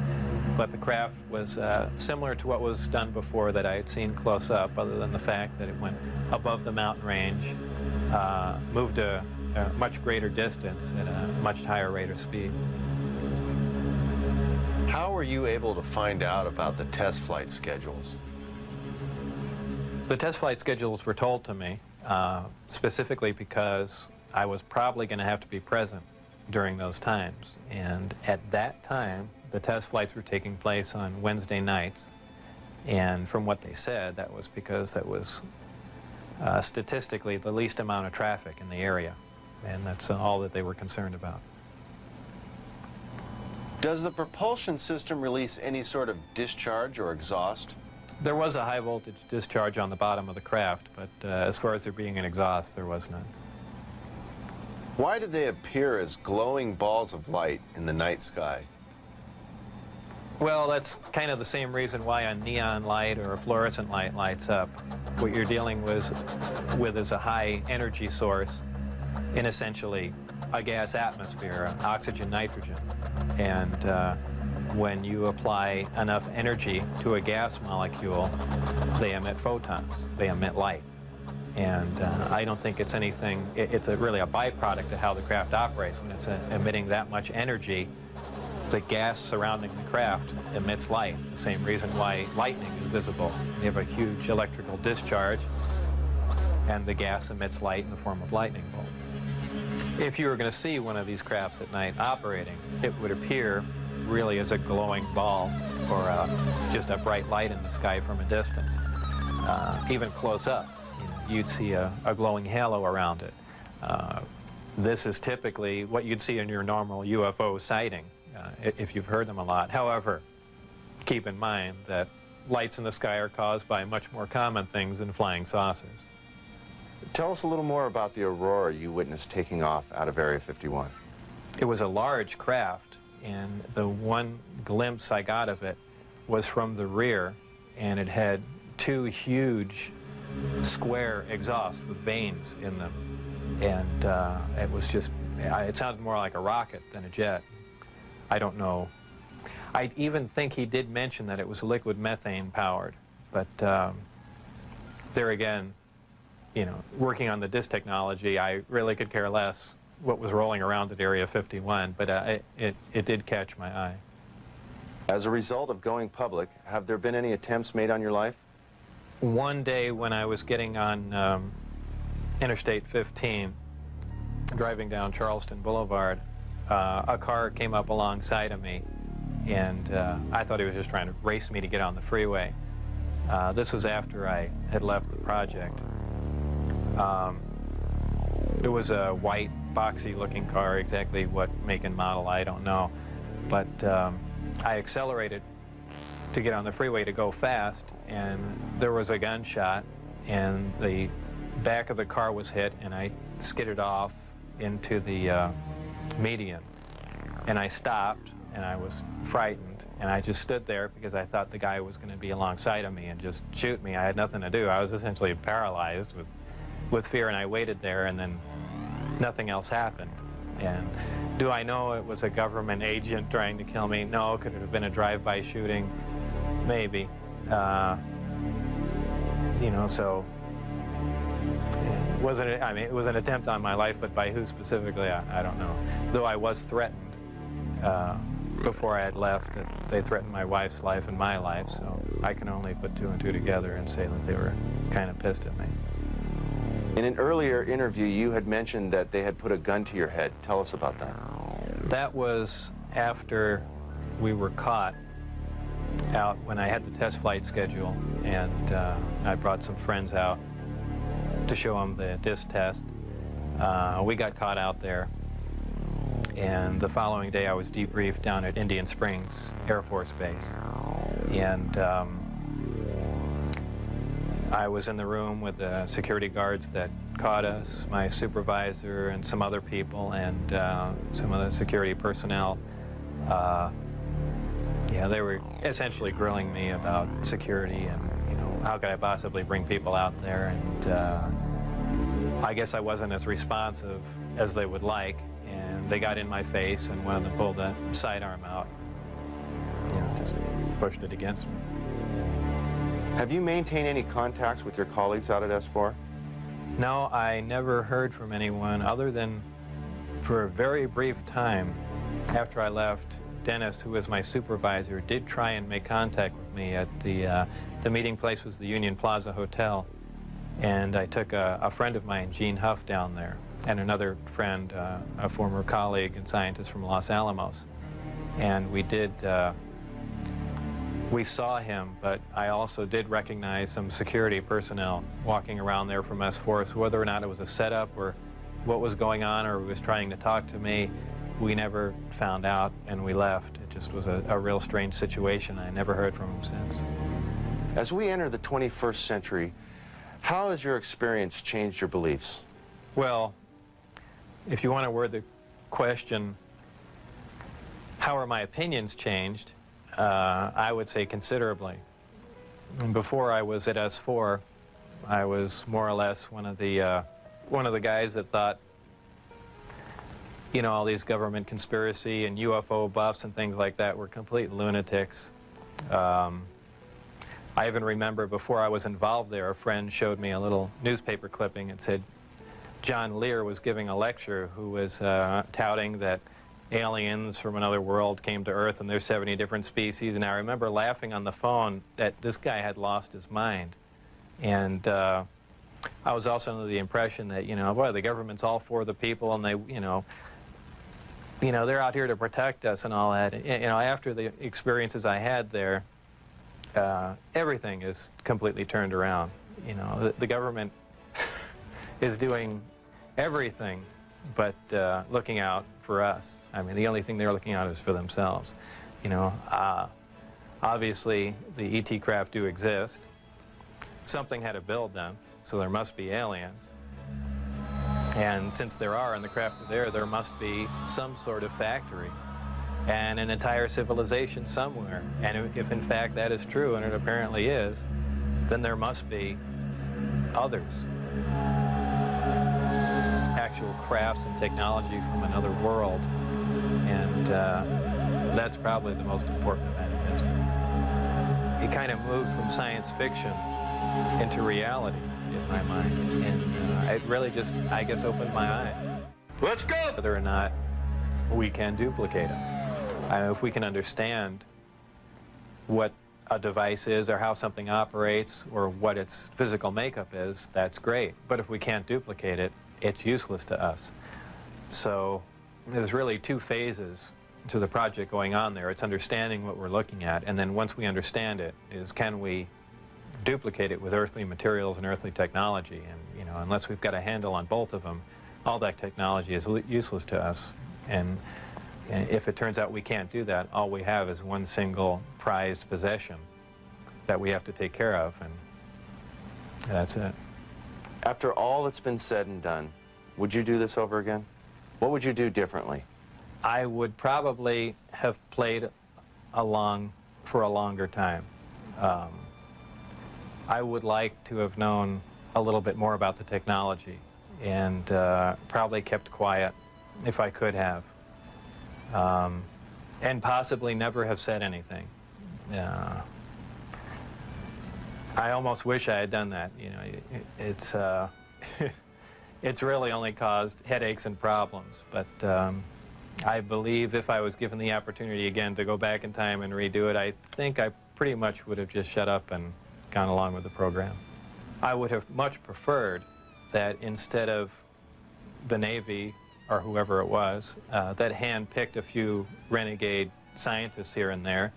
But the craft was similar to what was done before that I had seen close up, other than the fact that it went above the mountain range, moved a a much greater distance at a much higher rate of speed.
How were you able to find out about the test flight schedules?
The test flight schedules were told to me specifically because I was probably going to have to be present during those times. And at that time, the test flights were taking place on Wednesday nights. And from what they said, that was because that was statistically the least amount of traffic in the area. And that's all that they were concerned about.
Does the propulsion system release any sort of discharge or exhaust?
There was a high voltage discharge on the bottom of the craft, but as far as there being an exhaust, there was none.
Why did they appear as glowing balls of light in the night sky?
Well, that's kind of the same reason why a neon light or a fluorescent light lights up. What you're dealing with is a high energy source in essentially a gas atmosphere, oxygen, nitrogen. And when you apply enough energy to a gas molecule, they emit photons, they emit light. And I don't think it's anything, it's really a byproduct of how the craft operates. When it's emitting that much energy, the gas surrounding the craft emits light, the same reason why lightning is visible. You have a huge electrical discharge, and the gas emits light in the form of lightning bolt. If you were going to see one of these crafts at night operating, it would appear really as a glowing ball or just a bright light in the sky from a distance. Even close up, you'd see a glowing halo around it. This is typically what you'd see in your normal UFO sighting, if you've heard them a lot. However, keep in mind that lights in the sky are caused by much more common things than flying saucers.
Tell us a little more about the aurora you witnessed taking off out of Area 51.
It was a large craft, and the one glimpse I got of it was from the rear, and it had two huge square exhausts with vanes in them. And it was just, it sounded more like a rocket than a jet. I don't know. I even think he did mention that it was liquid methane powered, but there again, you know, working on the disk technology, I really could care less what was rolling around at Area 51, but it did catch my eye.
As a result of going public, have there been any attempts made on your life?
One day when I was getting on Interstate 15, driving down Charleston Boulevard, a car came up alongside of me, and I thought he was just trying to race me to get on the freeway. This was after I had left the project. It was a white, boxy-looking car. Exactly what make and model, I don't know. But I accelerated to get on the freeway to go fast, and there was a gunshot, and the back of the car was hit, and I skidded off into the median. And I stopped, and I was frightened, and I just stood there because I thought the guy was going to be alongside of me and just shoot me. I had nothing to do. I was essentially paralyzed with fear, and I waited there, and then nothing else happened. And do I know it was a government agent trying to kill me? No. Could it have been a drive-by shooting? Maybe. You know, so it wasn't, I mean, it was an attempt on my life, but by who specifically, I don't know. Though I was threatened before I had left, that they threatened my wife's life and my life, so I can only put two and two together and say that they were kind of pissed at me.
In an earlier interview, you had mentioned that they had put a gun to your head. Tell us about that.
That was after we were caught out when I had the test flight schedule, and I brought some friends out to show them the disc test. We got caught out there, and the following day I was debriefed down at Indian Springs Air Force Base. And I was in the room with the security guards that caught us, my supervisor and some other people, and some of the security personnel. Yeah, they were essentially grilling me about security and, you know, how could I possibly bring people out there, and I guess I wasn't as responsive as they would like, and they got in my face, and one of them pulled the sidearm out, you know, just pushed it against me.
Have you maintained any contacts with your colleagues out at S4?
No, I never heard from anyone other than for a very brief time after I left. Dennis, who was my supervisor, did try and make contact with me at the meeting place was the Union Plaza Hotel, and I took a friend of mine, Gene Huff, down there, and another friend, a former colleague and scientist from Los Alamos, and we saw him, but I also did recognize some security personnel walking around there from S4, so whether or not it was a setup or what was going on or he was trying to talk to me, we never found out, and we left. It just was a real strange situation. I never heard from him since.
As we enter the 21st century, how has your experience changed your beliefs?
Well, if you want to word the question, how are my opinions changed? I would say considerably. Before I was at S4, I was more or less one of the guys that thought, you know, all these government conspiracy and UFO buffs and things like that were complete lunatics. I even remember before I was involved there, a friend showed me a little newspaper clipping. It said John Lear was giving a lecture who was touting that aliens from another world came to Earth and there's 70 different species. And I remember laughing on the phone that this guy had lost his mind. And I was also under the impression that, you know, boy, the government's all for the people and they, you know, they're out here to protect us and all that. You know, after the experiences I had there, everything is completely turned around. You know, the government is doing everything but looking out for us. I mean, the only thing they're looking out is for themselves. You know, obviously the ET craft do exist. Something had to build them, so there must be aliens. And since there are and the craft are there must be some sort of factory and an entire civilization somewhere. And if in fact that is true, and it apparently is, then there must be others. Actual crafts and technology from another world. And that's probably the most important event in history. It kind of moved from science fiction into reality in my mind. And it really just, I guess, opened my eyes. Let's go! Whether or not we can duplicate them. If we can understand what a device is or how something operates or what its physical makeup is, that's great. But if we can't duplicate it, it's useless to us. So there's really two phases to the project going on there. It's understanding what we're looking at, and then once we understand it, is can we duplicate it with earthly materials and earthly technology? And, you know, unless we've got a handle on both of them, all that technology is useless to us. And if it turns out we can't do that, all we have is one single prized possession that we have to take care of, and that's it.
After all that's been said and done, would you do this over again? What would you do differently?
I would probably have played along for a longer time. I would like to have known a little bit more about the technology and probably kept quiet if I could have. And possibly never have said anything. I almost wish I had done that. You know, it's it's really only caused headaches and problems. But I believe if I was given the opportunity again to go back in time and redo it, I think I pretty much would have just shut up and gone along with the program. I would have much preferred that instead of the Navy or whoever it was, that hand-picked a few renegade scientists here and there,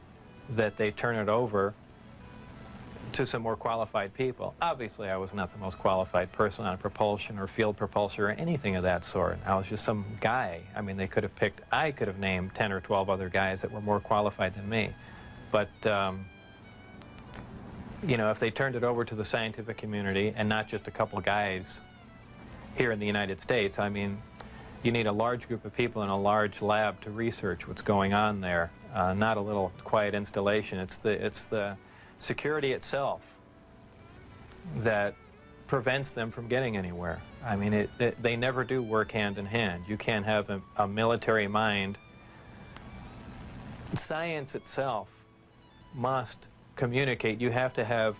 that they turn it over to some more qualified people. Obviously, I was not the most qualified person on propulsion or field propulsion or anything of that sort. I was just some guy. I mean, they could have picked, I could have named 10 or 12 other guys that were more qualified than me. But, you know, if they turned it over to the scientific community and not just a couple of guys here in the United States, I mean, you need a large group of people in a large lab to research what's going on there, not a little quiet installation. It's the security itself that prevents them from getting anywhere. I mean, they never do work hand in hand. You can't have a military mind. Science itself must communicate. You have to have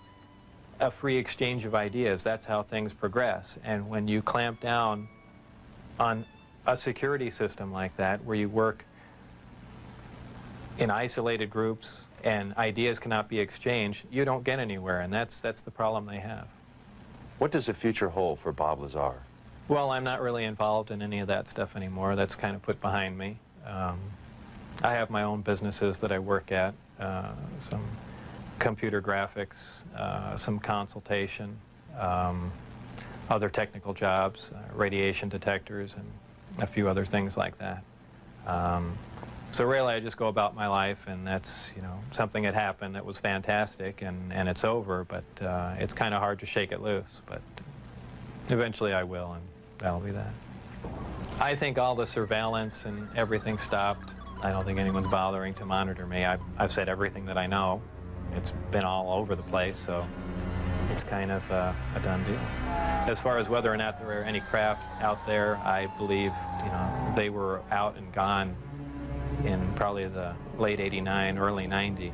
a free exchange of ideas. That's how things progress. And when you clamp down on a security system like that, where you work in isolated groups and ideas cannot be exchanged, you don't get anywhere, and that's the problem they have.
What does the future hold for Bob Lazar?
Well, I'm not really involved in any of that stuff anymore. That's kind of put behind me. I have my own businesses that I work at, some computer graphics, some consultation, other technical jobs, radiation detectors, and a few other things like that. So really, I just go about my life, and that's, you know, something that happened that was fantastic, and it's over, but it's kind of hard to shake it loose, but eventually I will, and that'll be that. I think all the surveillance and everything stopped. I don't think anyone's bothering to monitor me. I've said everything that I know. It's been all over the place, so it's kind of a done deal. As far as whether or not there are any craft out there, I believe, you know, they were out and gone in probably the late '89, early '90,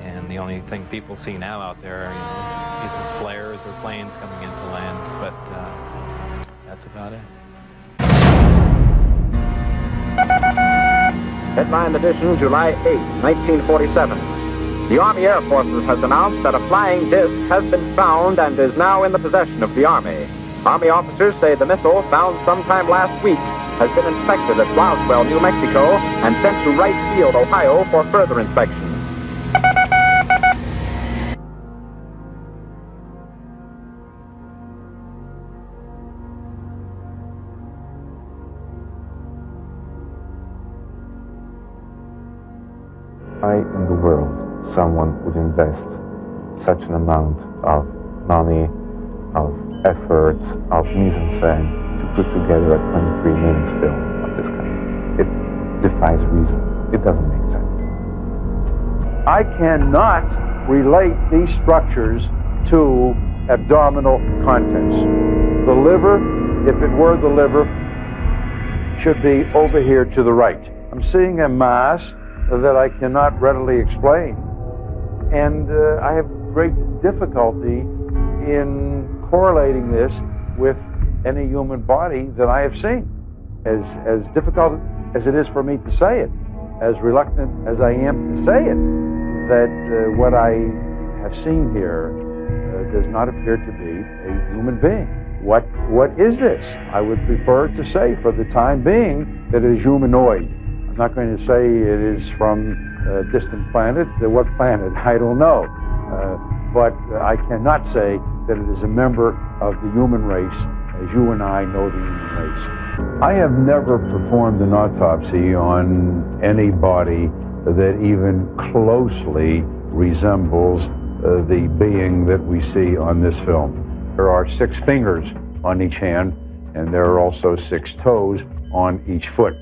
and the only thing people see now out there are, you know, either flares or planes coming into land, but that's about it.
Headline edition, July 8, 1947. The Army Air Forces has announced that a flying disc has been found and is now in the possession of the Army. Army officers say the missile, found sometime last week, has been inspected at Roswell, New Mexico, and sent to Wright Field, Ohio, for further inspection.
Why in the world someone would invest such an amount of money, of efforts, of mise-en-scène to put together a 23-minute film of this kind? It defies reason. It doesn't make sense.
I cannot relate these structures to abdominal contents. The liver, if it were the liver, should be over here to the right. I'm seeing a mass that I cannot readily explain, and I have great difficulty in correlating this with any human body that I have seen. As difficult as it is for me to say it, as reluctant as I am to say it, that what I have seen here does not appear to be a human being. What is this? I would prefer to say, for the time being, that it is humanoid. I'm not going to say it is from a distant planet. What planet? I don't know. But I cannot say that it is a member of the human race as you and I know the human race. I have never performed an autopsy on any body that even closely resembles the being that we see on this film. There are 6 fingers on each hand, and there are also 6 toes on each foot.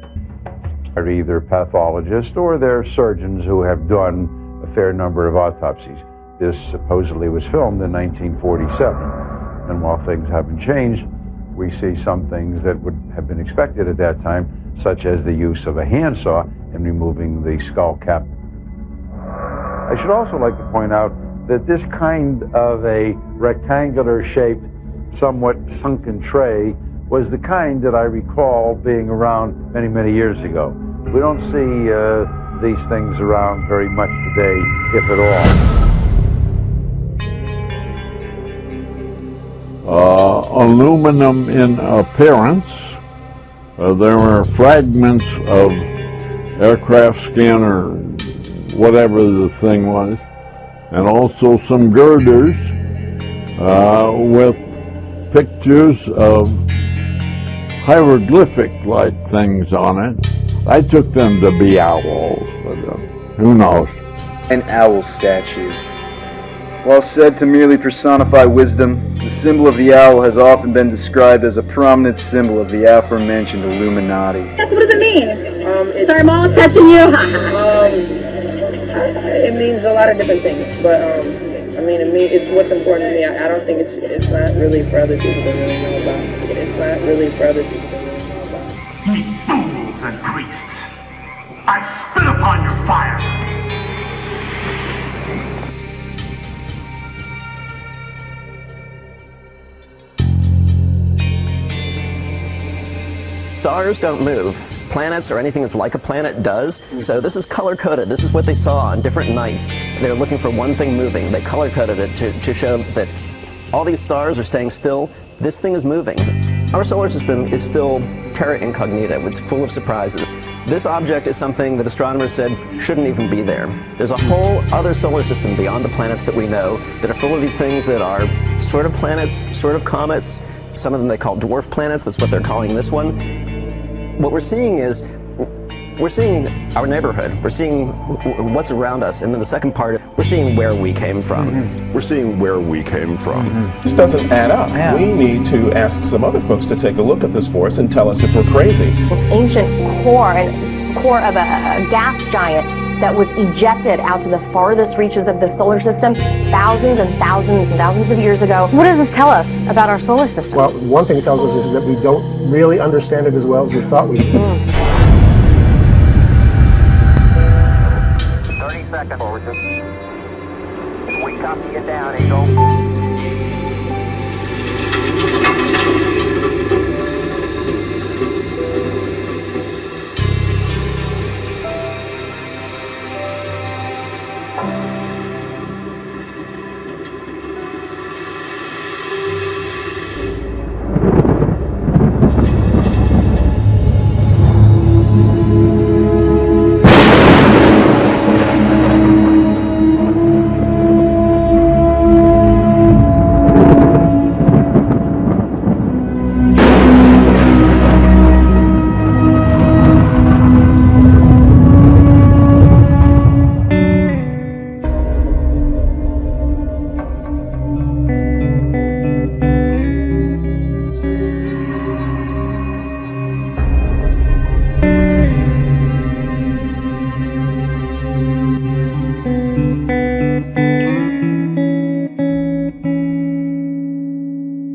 Are either pathologists or they're surgeons who have done a fair number of autopsies. This supposedly was filmed in 1947, and while things haven't changed, we see some things that would have been expected at that time, such as the use of a handsaw in removing the skull cap. I should also like to point out that this kind of a rectangular-shaped, somewhat sunken tray was the kind that I recall being around many, many years ago. We don't see these things around very much today, if at all.
Aluminum in appearance. There were fragments of aircraft scanner, whatever the thing was, and also some girders with pictures of hieroglyphic-like things on it. I took them to be owls, but who knows?
An owl statue. While said to merely personify wisdom, the symbol of the owl has often been described as a prominent symbol of the aforementioned Illuminati.
What does it mean? Sorry, I'm all touching you.
It means a lot of different things, but I mean, it's what's important to me. I don't think it's not really for other people to really know about. It's not really for other people to really know about.
Ye fools and priests! I spit upon your fire!
Stars don't move. Planets or anything that's like a planet does. So this is color-coded. This is what they saw on different nights. They're looking for one thing moving. They color-coded it to show that all these stars are staying still. This thing is moving. Our solar system is still terra incognita. It's full of surprises. This object is something that astronomers said shouldn't even be there. There's a whole other solar system beyond the planets that we know that are full of these things that are sort of planets, sort of comets. Some of them they call dwarf planets. That's what they're calling this one. What we're seeing is, we're seeing our neighborhood, we're seeing what's around us, and then the second part, we're seeing where we came from.
We're seeing where we came from.
This doesn't add up. Yeah. We need to ask some other folks to take a look at this for us and tell us if we're crazy.
An ancient core of a gas giant that was ejected out to the farthest reaches of the solar system thousands and thousands and thousands of years ago. What does this tell us about our solar system?
Well, one thing it tells us is that we don't really understand it as well as we thought we did.